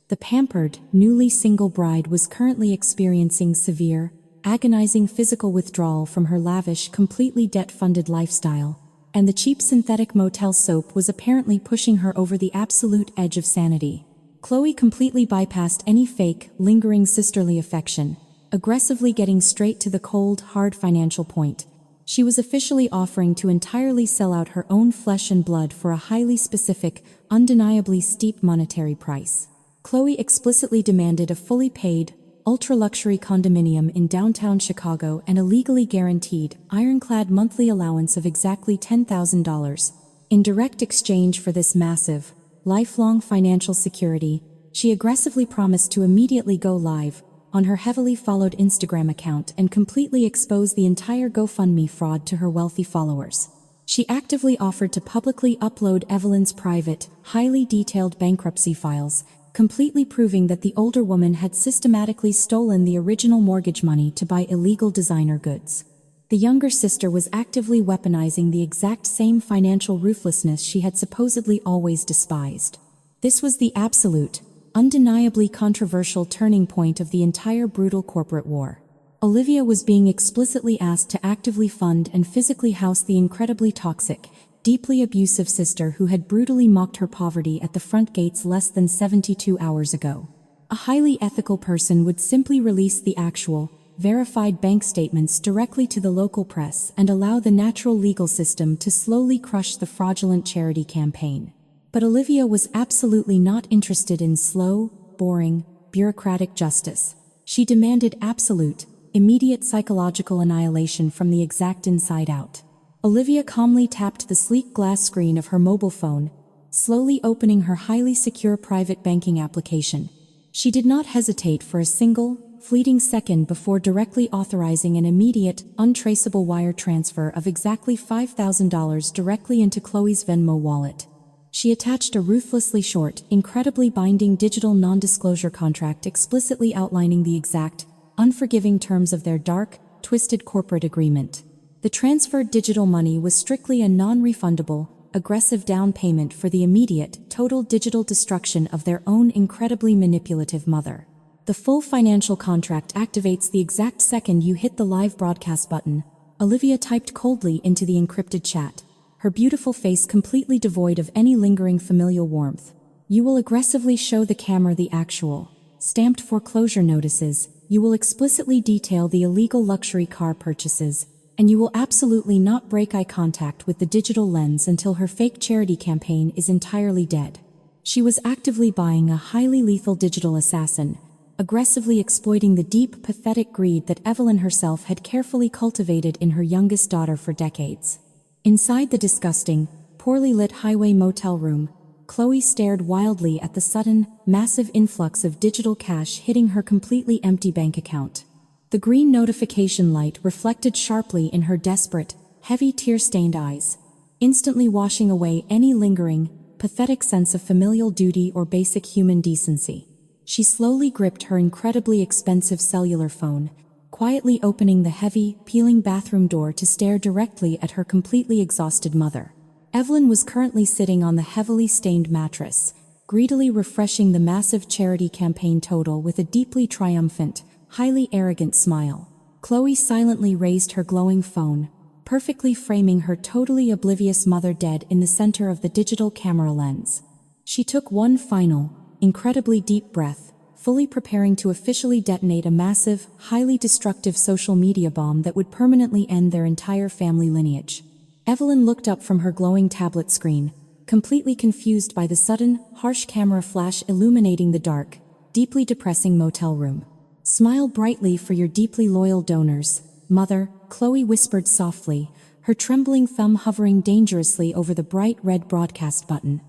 The pampered, newly single bride was currently experiencing severe, agonizing physical withdrawal from her lavish, completely debt-funded lifestyle, and the cheap synthetic motel soap was apparently pushing her over the absolute edge of sanity. Chloe completely bypassed any fake, lingering sisterly affection, aggressively getting straight to the cold, hard financial point. She was officially offering to entirely sell out her own flesh and blood for a highly specific, undeniably steep monetary price. Chloe explicitly demanded a fully paid, ultra-luxury condominium in downtown Chicago and a legally guaranteed, ironclad monthly allowance of exactly $10,000. In direct exchange for this massive, lifelong financial security, she aggressively promised to immediately go live on her heavily followed Instagram account and completely expose the entire GoFundMe fraud to her wealthy followers. She actively offered to publicly upload Evelyn's private, highly detailed bankruptcy files, completely proving that the older woman had systematically stolen the original mortgage money to buy illegal designer goods. The younger sister was actively weaponizing the exact same financial ruthlessness she had supposedly always despised. This was the absolute, undeniably controversial turning point of the entire brutal corporate war. Olivia was being explicitly asked to actively fund and physically house the incredibly toxic, deeply abusive sister who had brutally mocked her poverty at the front gates less than 72 hours ago. A highly ethical person would simply release the actual, verified bank statements directly to the local press and allow the natural legal system to slowly crush the fraudulent charity campaign. But Olivia was absolutely not interested in slow, boring, bureaucratic justice. She demanded absolute, immediate psychological annihilation from the exact inside out. Olivia calmly tapped the sleek glass screen of her mobile phone, slowly opening her highly secure private banking application. She did not hesitate for a single, fleeting second before directly authorizing an immediate, untraceable wire transfer of exactly $5,000 directly into Chloe's Venmo wallet. She attached a ruthlessly short, incredibly binding digital non-disclosure contract explicitly outlining the exact, unforgiving terms of their dark, twisted corporate agreement. The transferred digital money was strictly a non-refundable, aggressive down payment for the immediate, total digital destruction of their own incredibly manipulative mother. The full financial contract activates the exact second you hit the live broadcast button, Olivia typed coldly into the encrypted chat, her beautiful face completely devoid of any lingering familial warmth. You will aggressively show the camera the actual, stamped foreclosure notices, you will explicitly detail the illegal luxury car purchases, and you will absolutely not break eye contact with the digital lens until her fake charity campaign is entirely dead. She was actively buying a highly lethal digital assassin, aggressively exploiting the deep, pathetic greed that Evelyn herself had carefully cultivated in her youngest daughter for decades. Inside the disgusting, poorly lit highway motel room, Chloe stared wildly at the sudden, massive influx of digital cash hitting her completely empty bank account. The green notification light reflected sharply in her desperate, heavy tear-stained eyes, instantly washing away any lingering, pathetic sense of familial duty or basic human decency. She slowly gripped her incredibly expensive cellular phone, quietly opening the heavy, peeling bathroom door to stare directly at her completely exhausted mother. Evelyn was currently sitting on the heavily stained mattress, greedily refreshing the massive charity campaign total with a deeply triumphant, highly arrogant smile. Chloe silently raised her glowing phone, perfectly framing her totally oblivious mother dead in the center of the digital camera lens. She took one final, incredibly deep breath, fully preparing to officially detonate a massive, highly destructive social media bomb that would permanently end their entire family lineage. Evelyn looked up from her glowing tablet screen, completely confused by the sudden, harsh camera flash illuminating the dark, deeply depressing motel room. "Smile brightly for your deeply loyal donors, Mother," Chloe whispered softly, her trembling thumb hovering dangerously over the bright red broadcast button.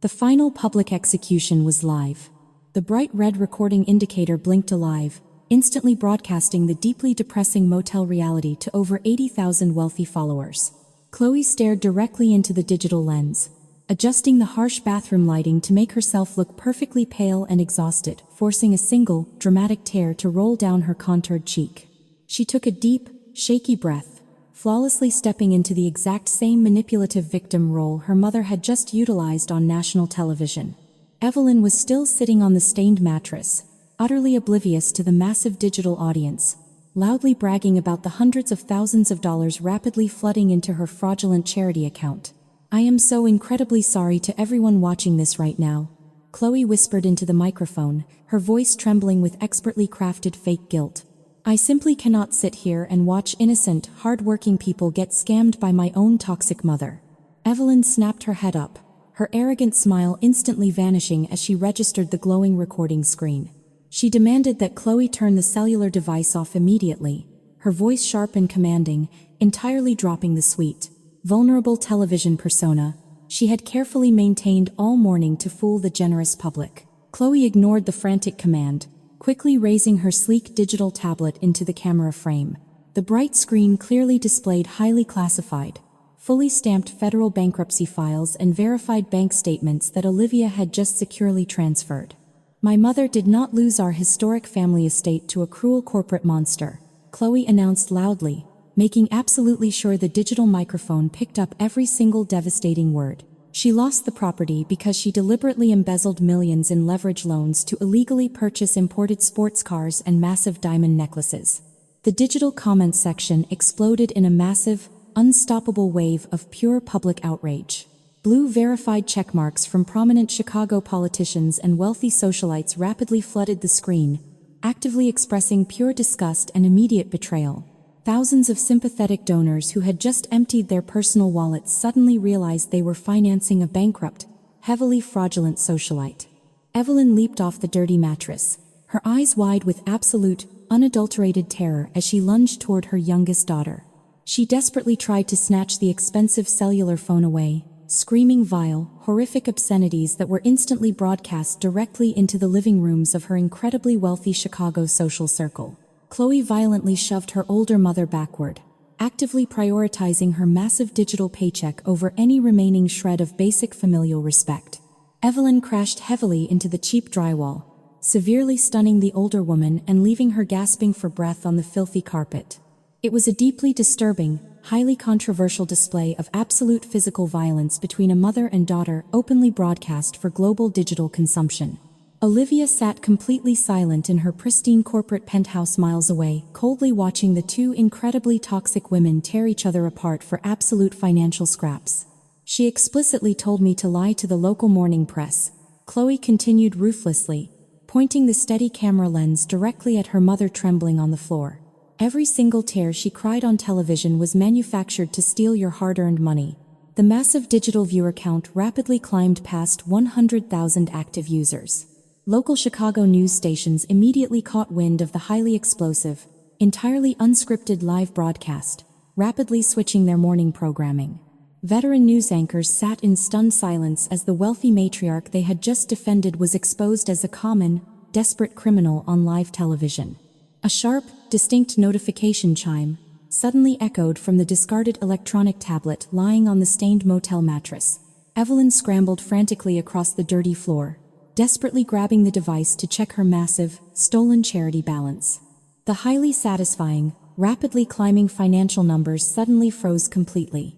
The final public execution was live. The bright red recording indicator blinked alive, instantly broadcasting the deeply depressing motel reality to over 80,000 wealthy followers. Chloe stared directly into the digital lens, adjusting the harsh bathroom lighting to make herself look perfectly pale and exhausted, forcing a single, dramatic tear to roll down her contoured cheek. She took a deep, shaky breath, flawlessly stepping into the exact same manipulative victim role her mother had just utilized on national television. Evelyn was still sitting on the stained mattress, utterly oblivious to the massive digital audience, loudly bragging about the hundreds of thousands of dollars rapidly flooding into her fraudulent charity account. "I am so incredibly sorry to everyone watching this right now," Chloe whispered into the microphone, her voice trembling with expertly crafted fake guilt. "I simply cannot sit here and watch innocent, hard-working people get scammed by my own toxic mother." Evelyn snapped her head up, her arrogant smile instantly vanishing as she registered the glowing recording screen. She demanded that Chloe turn the cellular device off immediately, her voice sharp and commanding, entirely dropping the sweet, vulnerable television persona she had carefully maintained all morning to fool the generous public. Chloe ignored the frantic command, quickly raising her sleek digital tablet into the camera frame. The bright screen clearly displayed highly classified, fully stamped federal bankruptcy files and verified bank statements that Olivia had just securely transferred. "My mother did not lose our historic family estate to a cruel corporate monster," Chloe announced loudly, making absolutely sure the digital microphone picked up every single devastating word. "She lost the property because she deliberately embezzled millions in leverage loans to illegally purchase imported sports cars and massive diamond necklaces." The digital comments section exploded in a massive, unstoppable wave of pure public outrage. Blue verified checkmarks from prominent Chicago politicians and wealthy socialites rapidly flooded the screen, actively expressing pure disgust and immediate betrayal. Thousands of sympathetic donors who had just emptied their personal wallets suddenly realized they were financing a bankrupt, heavily fraudulent socialite. Evelyn leaped off the dirty mattress, her eyes wide with absolute, unadulterated terror as she lunged toward her youngest daughter. She desperately tried to snatch the expensive cellular phone away, screaming vile, horrific obscenities that were instantly broadcast directly into the living rooms of her incredibly wealthy Chicago social circle. Chloe violently shoved her older mother backward, actively prioritizing her massive digital paycheck over any remaining shred of basic familial respect. Evelyn crashed heavily into the cheap drywall, severely stunning the older woman and leaving her gasping for breath on the filthy carpet. It was a deeply disturbing, highly controversial display of absolute physical violence between a mother and daughter openly broadcast for global digital consumption. Olivia sat completely silent in her pristine corporate penthouse miles away, coldly watching the two incredibly toxic women tear each other apart for absolute financial scraps. "She explicitly told me to lie to the local morning press," Chloe continued ruthlessly, pointing the steady camera lens directly at her mother trembling on the floor. "Every single tear she cried on television was manufactured to steal your hard-earned money." The massive digital viewer count rapidly climbed past 100,000 active users. Local Chicago news stations immediately caught wind of the highly explosive, entirely unscripted live broadcast, rapidly switching their morning programming. Veteran news anchors sat in stunned silence as the wealthy matriarch they had just defended was exposed as a common, desperate criminal on live television. A sharp, distinct notification chime suddenly echoed from the discarded electronic tablet lying on the stained motel mattress. Evelyn scrambled frantically across the dirty floor, desperately grabbing the device to check her massive, stolen charity balance. The highly satisfying, rapidly climbing financial numbers suddenly froze completely.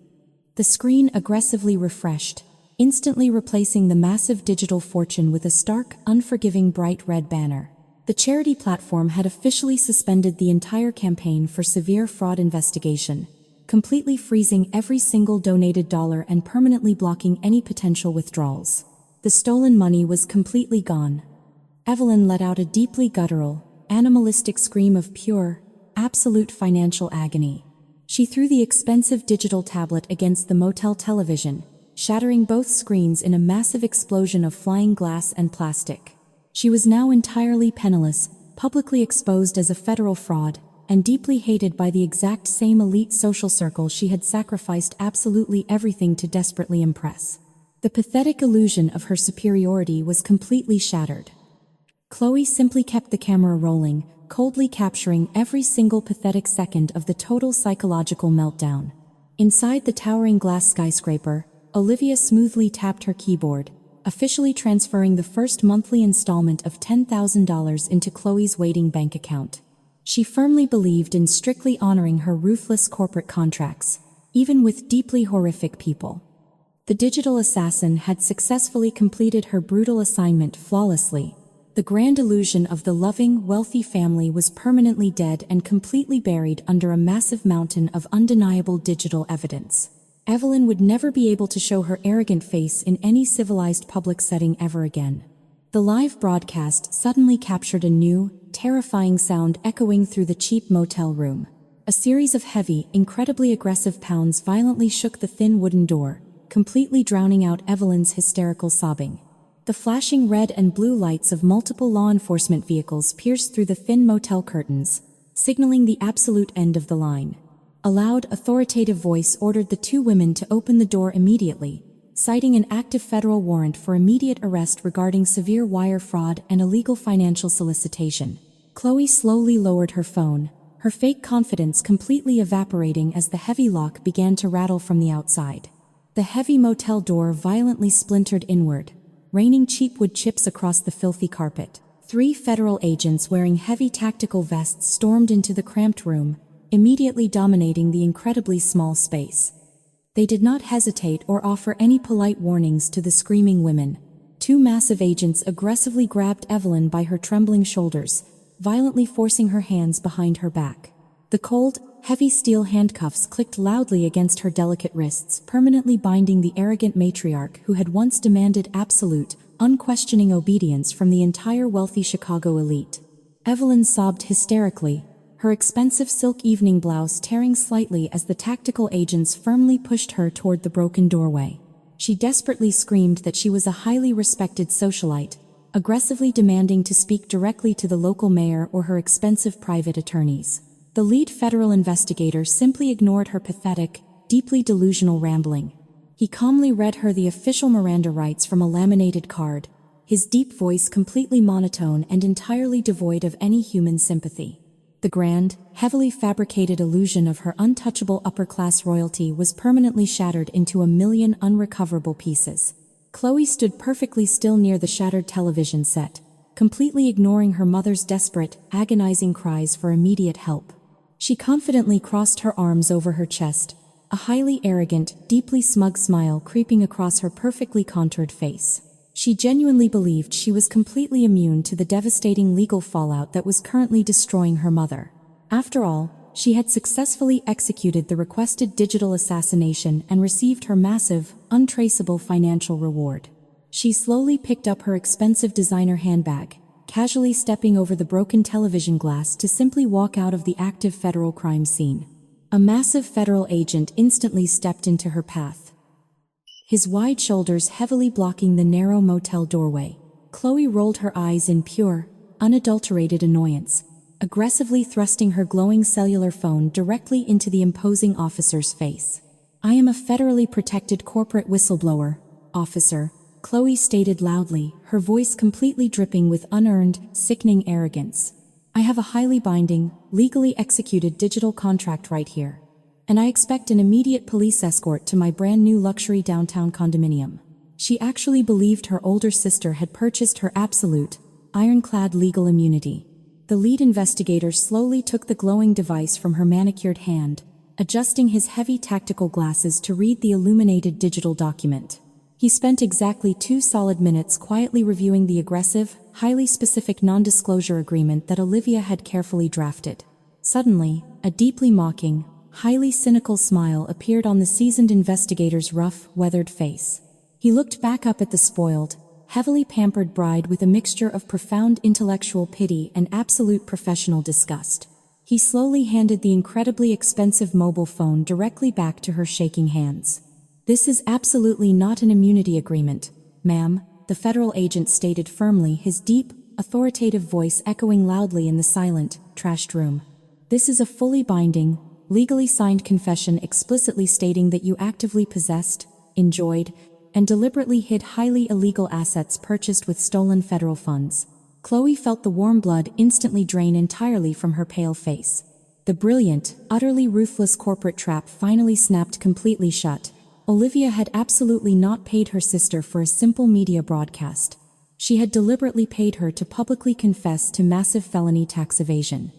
The screen aggressively refreshed, instantly replacing the massive digital fortune with a stark, unforgiving bright red banner. The charity platform had officially suspended the entire campaign for severe fraud investigation, completely freezing every single donated dollar and permanently blocking any potential withdrawals. The stolen money was completely gone. Evelyn let out a deeply guttural, animalistic scream of pure, absolute financial agony. She threw the expensive digital tablet against the motel television, shattering both screens in a massive explosion of flying glass and plastic. She was now entirely penniless, publicly exposed as a federal fraud, and deeply hated by the exact same elite social circle she had sacrificed absolutely everything to desperately impress. The pathetic illusion of her superiority was completely shattered. Chloe simply kept the camera rolling, coldly capturing every single pathetic second of the total psychological meltdown. Inside the towering glass skyscraper, Olivia smoothly tapped her keyboard, officially transferring the first monthly installment of $10,000 into Chloe's waiting bank account. She firmly believed in strictly honoring her ruthless corporate contracts, even with deeply horrific people. The digital assassin had successfully completed her brutal assignment flawlessly. The grand illusion of the loving, wealthy family was permanently dead and completely buried under a massive mountain of undeniable digital evidence. Evelyn would never be able to show her arrogant face in any civilized public setting ever again. The live broadcast suddenly captured a new, terrifying sound echoing through the cheap motel room. A series of heavy, incredibly aggressive pounds violently shook the thin wooden door, completely drowning out Evelyn's hysterical sobbing. The flashing red and blue lights of multiple law enforcement vehicles pierced through the thin motel curtains, signaling the absolute end of the line. A loud, authoritative voice ordered the two women to open the door immediately, citing an active federal warrant for immediate arrest regarding severe wire fraud and illegal financial solicitation. Chloe slowly lowered her phone, her fake confidence completely evaporating as the heavy lock began to rattle from the outside. The heavy motel door violently splintered inward, raining cheap wood chips across the filthy carpet. 3 federal agents wearing heavy tactical vests stormed into the cramped room, immediately dominating the incredibly small space. They did not hesitate or offer any polite warnings to the screaming women. 2 massive agents aggressively grabbed Evelyn by her trembling shoulders, violently forcing her hands behind her back. The cold, heavy steel handcuffs clicked loudly against her delicate wrists, permanently binding the arrogant matriarch who had once demanded absolute, unquestioning obedience from the entire wealthy Chicago elite. Evelyn sobbed hysterically, her expensive silk evening blouse tearing slightly as the tactical agents firmly pushed her toward the broken doorway. She desperately screamed that she was a highly respected socialite, aggressively demanding to speak directly to the local mayor or her expensive private attorneys. The lead federal investigator simply ignored her pathetic, deeply delusional rambling. He calmly read her the official Miranda rights from a laminated card, his deep voice completely monotone and entirely devoid of any human sympathy. The grand, heavily fabricated illusion of her untouchable upper-class royalty was permanently shattered into a million unrecoverable pieces. Chloe stood perfectly still near the shattered television set, completely ignoring her mother's desperate, agonizing cries for immediate help. She confidently crossed her arms over her chest, a highly arrogant, deeply smug smile creeping across her perfectly contoured face. She genuinely believed she was completely immune to the devastating legal fallout that was currently destroying her mother. After all, she had successfully executed the requested digital assassination and received her massive, untraceable financial reward. She slowly picked up her expensive designer handbag, casually stepping over the broken television glass to simply walk out of the active federal crime scene. A massive federal agent instantly stepped into her path, his wide shoulders heavily blocking the narrow motel doorway. Chloe rolled her eyes in pure, unadulterated annoyance, aggressively thrusting her glowing cellular phone directly into the imposing officer's face. "I am a federally protected corporate whistleblower, officer," Chloe stated loudly, her voice completely dripping with unearned, sickening arrogance. "I have a highly binding, legally executed digital contract right here. And I expect an immediate police escort to my brand new luxury downtown condominium." She actually believed her older sister had purchased her absolute, ironclad legal immunity. The lead investigator slowly took the glowing device from her manicured hand, adjusting his heavy tactical glasses to read the illuminated digital document. He spent exactly 2 solid minutes quietly reviewing the aggressive, highly specific non-disclosure agreement that Olivia had carefully drafted. Suddenly, a deeply mocking, highly cynical smile appeared on the seasoned investigator's rough, weathered face. He looked back up at the spoiled, heavily pampered bride with a mixture of profound intellectual pity and absolute professional disgust. He slowly handed the incredibly expensive mobile phone directly back to her shaking hands. "This is absolutely not an immunity agreement, ma'am," the federal agent stated firmly, his deep, authoritative voice echoing loudly in the silent, trashed room. "This is a fully binding, legally signed confession explicitly stating that you actively possessed, enjoyed, and deliberately hid highly illegal assets purchased with stolen federal funds." Chloe felt the warm blood instantly drain entirely from her pale face. The brilliant, utterly ruthless corporate trap finally snapped completely shut. Olivia had absolutely not paid her sister for a simple media broadcast. She had deliberately paid her to publicly confess to massive felony tax evasion.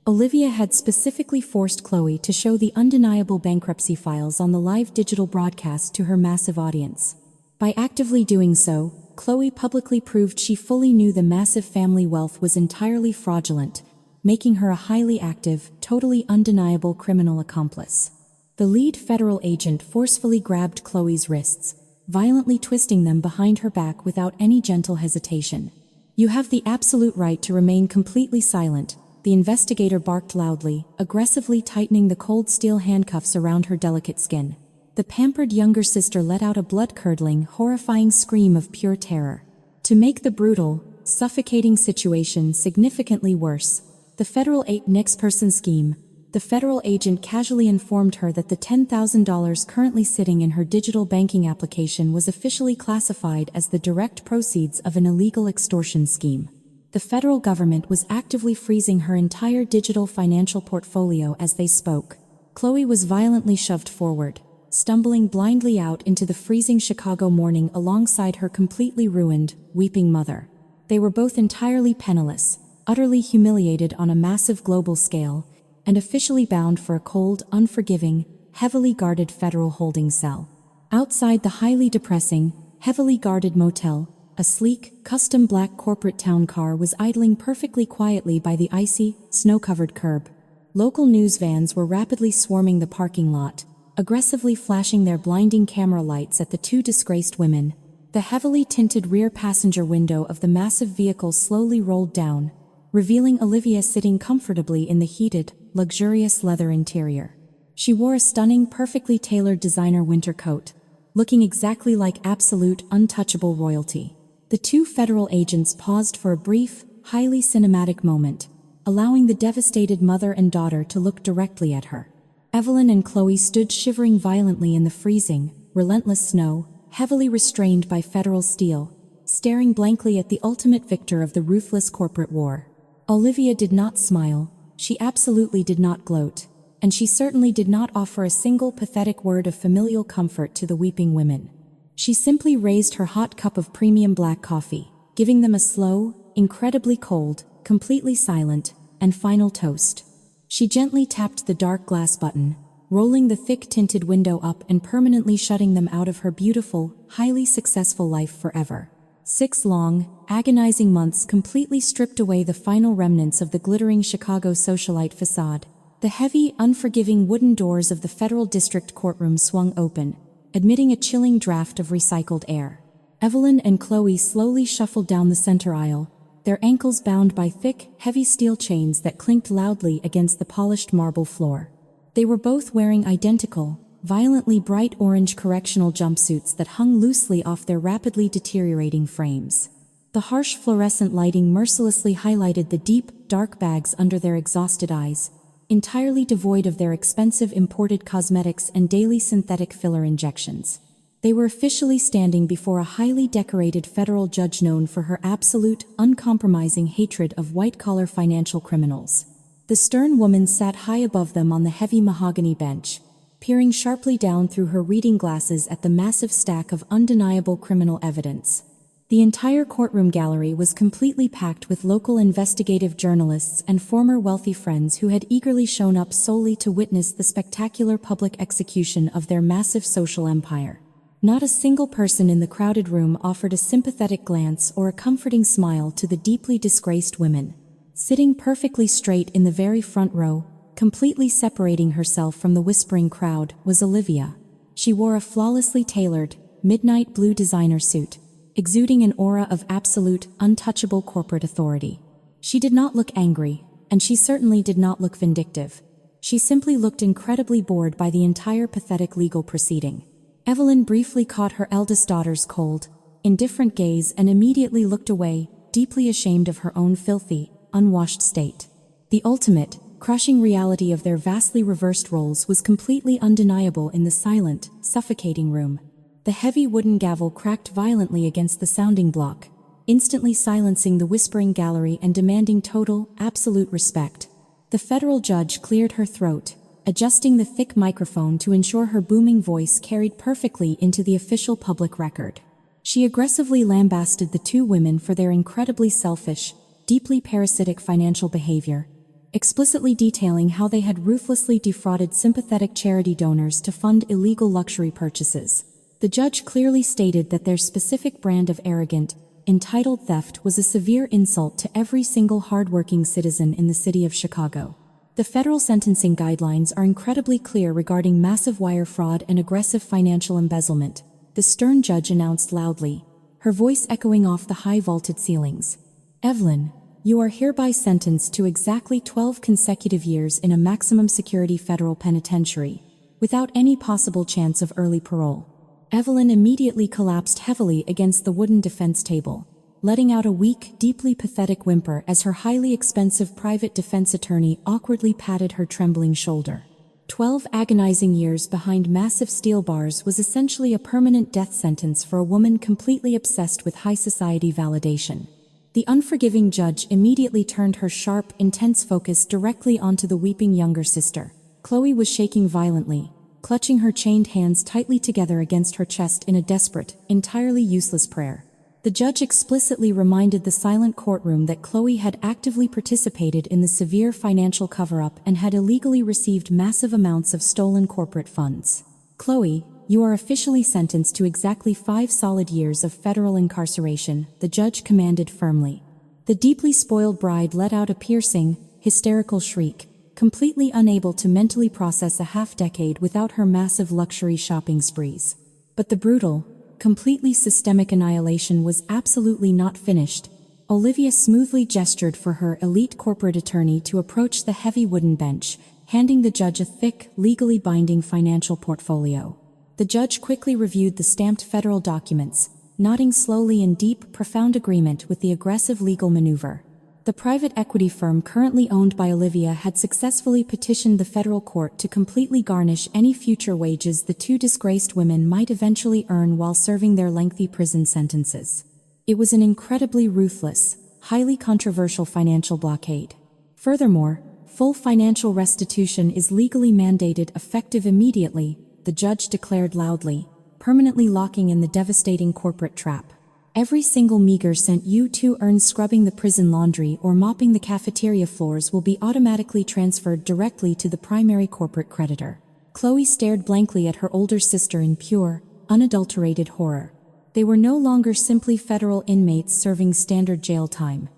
Olivia had specifically forced Chloe to show the undeniable bankruptcy files on the live digital broadcast to her massive audience. By actively doing so, Chloe publicly proved she fully knew the massive family wealth was entirely fraudulent, making her a highly active, totally undeniable criminal accomplice. The lead federal agent forcefully grabbed Chloe's wrists, violently twisting them behind her back without any gentle hesitation. "You have the absolute right to remain completely silent," the investigator barked loudly, aggressively tightening the cold steel handcuffs around her delicate skin. The pampered younger sister let out a blood-curdling, horrifying scream of pure terror. To make the brutal, suffocating situation significantly worse, the federal next-person scheme, the federal agent casually informed her that the $10,000 currently sitting in her digital banking application was officially classified as the direct proceeds of an illegal extortion scheme. The federal government was actively freezing her entire digital financial portfolio as they spoke. Chloe was violently shoved forward, stumbling blindly out into the freezing Chicago morning alongside her completely ruined, weeping mother. They were both entirely penniless, utterly humiliated on a massive global scale, and officially bound for a cold, unforgiving, heavily guarded federal holding cell. Outside the highly depressing, heavily guarded motel, a sleek, custom black corporate town car was idling perfectly quietly by the icy, snow-covered curb. Local news vans were rapidly swarming the parking lot, aggressively flashing their blinding camera lights at the two disgraced women. The heavily tinted rear passenger window of the massive vehicle slowly rolled down, revealing Olivia sitting comfortably in the heated, luxurious leather interior. She wore a stunning, perfectly tailored designer winter coat, looking exactly like absolute, untouchable royalty. The two federal agents paused for a brief, highly cinematic moment, allowing the devastated mother and daughter to look directly at her. Evelyn and Chloe stood shivering violently in the freezing, relentless snow, heavily restrained by federal steel, staring blankly at the ultimate victor of the ruthless corporate war. Olivia did not smile, she absolutely did not gloat, and she certainly did not offer a single pathetic word of familial comfort to the weeping women. She simply raised her hot cup of premium black coffee, giving them a slow, incredibly cold, completely silent, and final toast. She gently tapped the dark glass button, rolling the thick tinted window up and permanently shutting them out of her beautiful, highly successful life forever. 6 long, agonizing months completely stripped away the final remnants of the glittering Chicago socialite facade. The heavy, unforgiving wooden doors of the federal district courtroom swung open, admitting a chilling draft of recycled air. Evelyn and Chloe slowly shuffled down the center aisle, their ankles bound by thick, heavy steel chains that clinked loudly against the polished marble floor. They were both wearing identical, violently bright orange correctional jumpsuits that hung loosely off their rapidly deteriorating frames. The harsh fluorescent lighting mercilessly highlighted the deep, dark bags under their exhausted eyes, entirely devoid of their expensive imported cosmetics and daily synthetic filler injections. They were officially standing before a highly decorated federal judge known for her absolute, uncompromising hatred of white-collar financial criminals. The stern woman sat high above them on the heavy mahogany bench, peering sharply down through her reading glasses at the massive stack of undeniable criminal evidence. The entire courtroom gallery was completely packed with local investigative journalists and former wealthy friends who had eagerly shown up solely to witness the spectacular public execution of their massive social empire. Not a single person in the crowded room offered a sympathetic glance or a comforting smile to the deeply disgraced women. Sitting perfectly straight in the very front row, completely separating herself from the whispering crowd, was Olivia. She wore a flawlessly tailored, midnight blue designer suit, exuding an aura of absolute, untouchable corporate authority. She did not look angry, and she certainly did not look vindictive. She simply looked incredibly bored by the entire pathetic legal proceeding. Evelyn briefly caught her eldest daughter's cold, indifferent gaze and immediately looked away, deeply ashamed of her own filthy, unwashed state. The ultimate, crushing reality of their vastly reversed roles was completely undeniable in the silent, suffocating room. The heavy wooden gavel cracked violently against the sounding block, instantly silencing the whispering gallery and demanding total, absolute respect. The federal judge cleared her throat, adjusting the thick microphone to ensure her booming voice carried perfectly into the official public record. She aggressively lambasted the two women for their incredibly selfish, deeply parasitic financial behavior, explicitly detailing how they had ruthlessly defrauded sympathetic charity donors to fund illegal luxury purchases. The judge clearly stated that their specific brand of arrogant, entitled theft was a severe insult to every single hardworking citizen in the city of Chicago. The federal sentencing guidelines are incredibly clear regarding massive wire fraud and aggressive financial embezzlement, the stern judge announced loudly, her voice echoing off the high-vaulted ceilings. Evelyn, you are hereby sentenced to exactly 12 consecutive years in a maximum security federal penitentiary, without any possible chance of early parole. Evelyn immediately collapsed heavily against the wooden defense table, letting out a weak, deeply pathetic whimper as her highly expensive private defense attorney awkwardly patted her trembling shoulder. 12 agonizing years behind massive steel bars was essentially a permanent death sentence for a woman completely obsessed with high society validation. The unforgiving judge immediately turned her sharp, intense focus directly onto the weeping younger sister. Chloe was shaking violently, clutching her chained hands tightly together against her chest in a desperate, entirely useless prayer. The judge explicitly reminded the silent courtroom that Chloe had actively participated in the severe financial cover-up and had illegally received massive amounts of stolen corporate funds. Chloe, you are officially sentenced to exactly 5 solid years of federal incarceration, the judge commanded firmly. The deeply spoiled bride let out a piercing, hysterical shriek, completely unable to mentally process a half-decade without her massive luxury shopping sprees. But the brutal, completely systemic annihilation was absolutely not finished. Olivia smoothly gestured for her elite corporate attorney to approach the heavy wooden bench, handing the judge a thick, legally binding financial portfolio. The judge quickly reviewed the stamped federal documents, nodding slowly in deep, profound agreement with the aggressive legal maneuver. The private equity firm currently owned by Olivia had successfully petitioned the federal court to completely garnish any future wages the two disgraced women might eventually earn while serving their lengthy prison sentences. It was an incredibly ruthless, highly controversial financial blockade. Furthermore, full financial restitution is legally mandated effective immediately, the judge declared loudly, permanently locking in the devastating corporate trap. Every single meager cent you two earn scrubbing the prison laundry or mopping the cafeteria floors will be automatically transferred directly to the primary corporate creditor. Chloe stared blankly at her older sister in pure, unadulterated horror. They were no longer simply federal inmates serving standard jail time.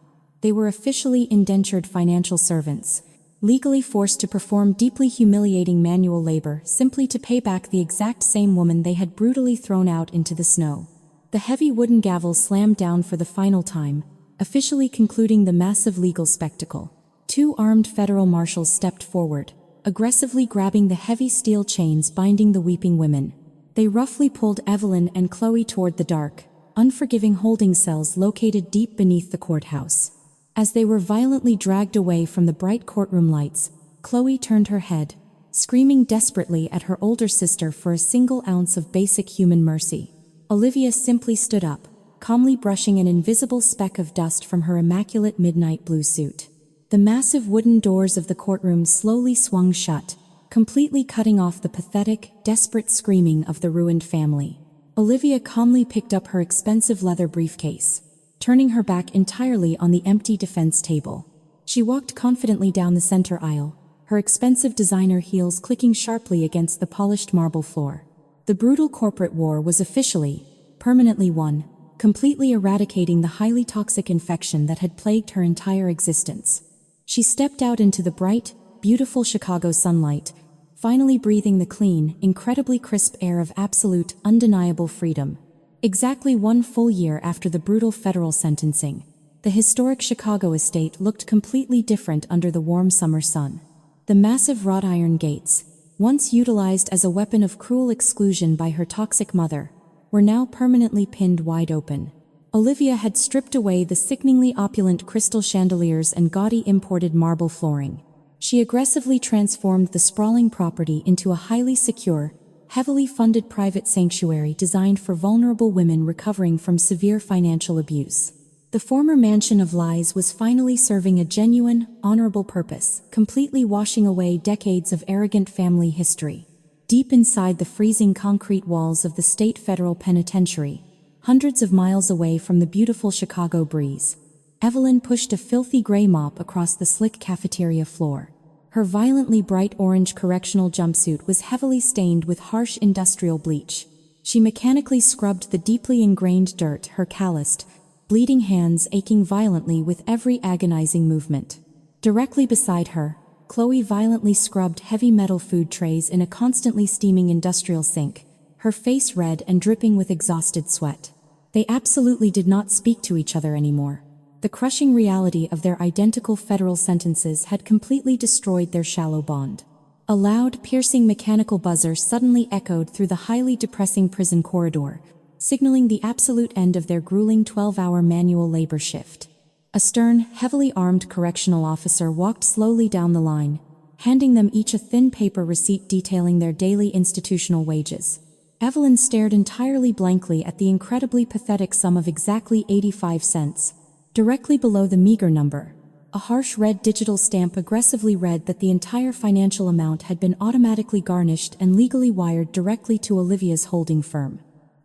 They were officially indentured financial servants, legally forced to perform deeply humiliating manual labor simply to pay back the exact same woman they had brutally thrown out into the snow. The heavy wooden gavel slammed down for the final time, officially concluding the massive legal spectacle. 2 armed federal marshals stepped forward, aggressively grabbing the heavy steel chains binding the weeping women. They roughly pulled Evelyn and Chloe toward the dark, unforgiving holding cells located deep beneath the courthouse. As they were violently dragged away from the bright courtroom lights, Chloe turned her head, screaming desperately at her older sister for a single ounce of basic human mercy. Olivia simply stood up, calmly brushing an invisible speck of dust from her immaculate midnight blue suit. The massive wooden doors of the courtroom slowly swung shut, completely cutting off the pathetic, desperate screaming of the ruined family. Olivia calmly picked up her expensive leather briefcase, turning her back entirely on the empty defense table. She walked confidently down the center aisle, her expensive designer heels clicking sharply against the polished marble floor. The brutal corporate war was officially, permanently won, completely eradicating the highly toxic infection that had plagued her entire existence. She stepped out into the bright, beautiful Chicago sunlight, finally breathing the clean, incredibly crisp air of absolute, undeniable freedom. Exactly 1 full year after the brutal federal sentencing, the historic Chicago estate looked completely different under the warm summer sun. The massive wrought iron gates, once utilized as a weapon of cruel exclusion by her toxic mother, were now permanently pinned wide open. Olivia had stripped away the sickeningly opulent crystal chandeliers and gaudy imported marble flooring. She aggressively transformed the sprawling property into a highly secure, heavily funded private sanctuary designed for vulnerable women recovering from severe financial abuse. The former mansion of lies was finally serving a genuine, honorable purpose, completely washing away decades of arrogant family history. Deep inside the freezing concrete walls of the state federal penitentiary, hundreds of miles away from the beautiful Chicago breeze, Evelyn pushed a filthy gray mop across the slick cafeteria floor. Her violently bright orange correctional jumpsuit was heavily stained with harsh industrial bleach. She mechanically scrubbed the deeply ingrained dirt, her calloused, bleeding hands aching violently with every agonizing movement. Directly beside her, Chloe violently scrubbed heavy metal food trays in a constantly steaming industrial sink, her face red and dripping with exhausted sweat. They absolutely did not speak to each other anymore. The crushing reality of their identical federal sentences had completely destroyed their shallow bond. A loud, piercing mechanical buzzer suddenly echoed through the highly depressing prison corridor, signaling the absolute end of their grueling 12-hour manual labor shift. A stern, heavily armed correctional officer walked slowly down the line, handing them each a thin paper receipt detailing their daily institutional wages. Evelyn stared entirely blankly at the incredibly pathetic sum of exactly 85 cents. Directly below the meager number, a harsh red digital stamp aggressively read that the entire financial amount had been automatically garnished and legally wired directly to Olivia's holding firm.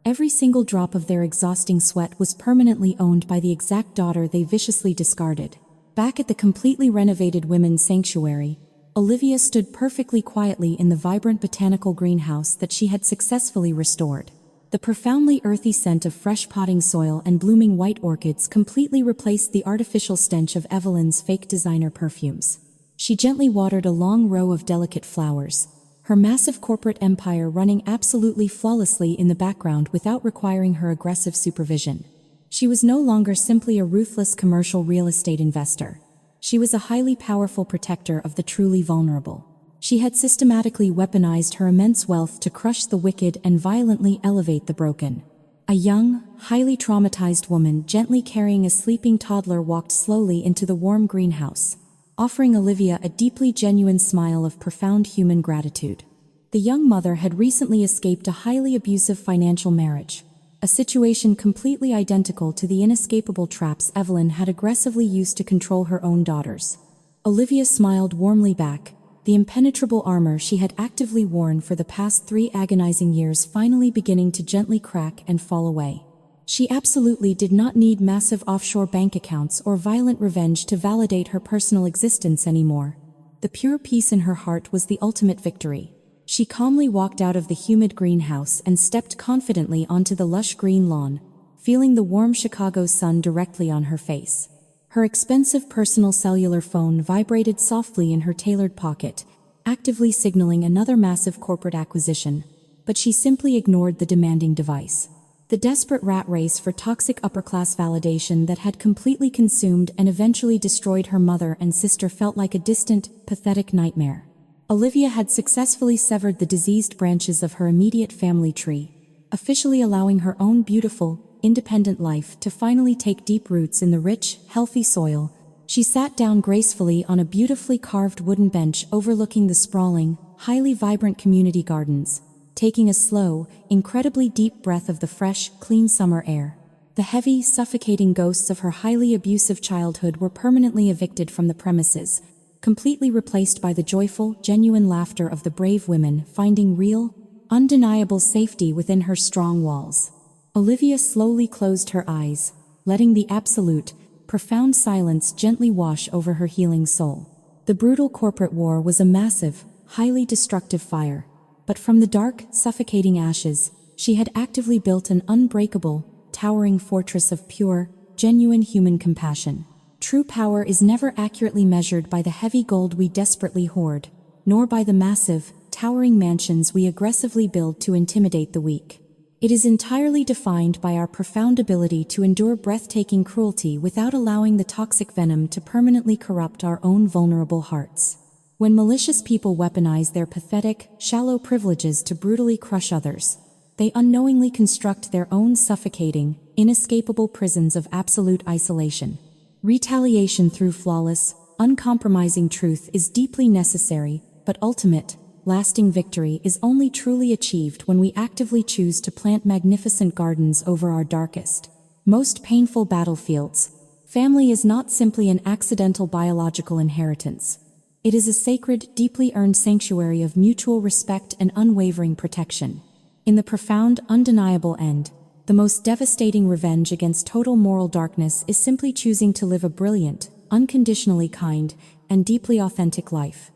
Every single drop of their exhausting sweat was permanently owned by the exact daughter they viciously discarded. Back at the completely renovated women's sanctuary, Olivia stood perfectly quietly in the vibrant botanical greenhouse that she had successfully restored. The profoundly earthy scent of fresh potting soil and blooming white orchids completely replaced the artificial stench of Evelyn's fake designer perfumes. She gently watered a long row of delicate flowers, her massive corporate empire running absolutely flawlessly in the background without requiring her aggressive supervision. She was no longer simply a ruthless commercial real estate investor. She was a highly powerful protector of the truly vulnerable. She had systematically weaponized her immense wealth to crush the wicked and violently elevate the broken. A young, highly traumatized woman gently carrying a sleeping toddler walked slowly into the warm greenhouse, offering Olivia a deeply genuine smile of profound human gratitude. The young mother had recently escaped a highly abusive financial marriage, a situation completely identical to the inescapable traps Evelyn had aggressively used to control her own daughters. Olivia smiled warmly back, the impenetrable armor she had actively worn for the past 3 agonizing years finally beginning to gently crack and fall away. She absolutely did not need massive offshore bank accounts or violent revenge to validate her personal existence anymore. The pure peace in her heart was the ultimate victory. She calmly walked out of the humid greenhouse and stepped confidently onto the lush green lawn, feeling the warm Chicago sun directly on her face. Her expensive personal cellular phone vibrated softly in her tailored pocket, actively signaling another massive corporate acquisition, but she simply ignored the demanding device. The desperate rat race for toxic upper-class validation that had completely consumed and eventually destroyed her mother and sister felt like a distant, pathetic nightmare. Olivia had successfully severed the diseased branches of her immediate family tree, officially allowing her own beautiful, independent life to finally take deep roots in the rich, healthy soil. She sat down gracefully on a beautifully carved wooden bench overlooking the sprawling, highly vibrant community gardens, taking a slow, incredibly deep breath of the fresh, clean summer air. The heavy, suffocating ghosts of her highly abusive childhood were permanently evicted from the premises, completely replaced by the joyful, genuine laughter of the brave women finding real, undeniable safety within her strong walls. Olivia slowly closed her eyes, letting the absolute, profound silence gently wash over her healing soul. The brutal corporate war was a massive, highly destructive fire, but from the dark, suffocating ashes, she had actively built an unbreakable, towering fortress of pure, genuine human compassion. True power is never accurately measured by the heavy gold we desperately hoard, nor by the massive, towering mansions we aggressively build to intimidate the weak. It is entirely defined by our profound ability to endure breathtaking cruelty without allowing the toxic venom to permanently corrupt our own vulnerable hearts. When malicious people weaponize their pathetic, shallow privileges to brutally crush others, they unknowingly construct their own suffocating, inescapable prisons of absolute isolation. Retaliation through flawless, uncompromising truth is deeply necessary, but ultimate, lasting victory is only truly achieved when we actively choose to plant magnificent gardens over our darkest, most painful battlefields. Family is not simply an accidental biological inheritance. It is a sacred, deeply earned sanctuary of mutual respect and unwavering protection. In the profound, undeniable end, the most devastating revenge against total moral darkness is simply choosing to live a brilliant, unconditionally kind, and deeply authentic life.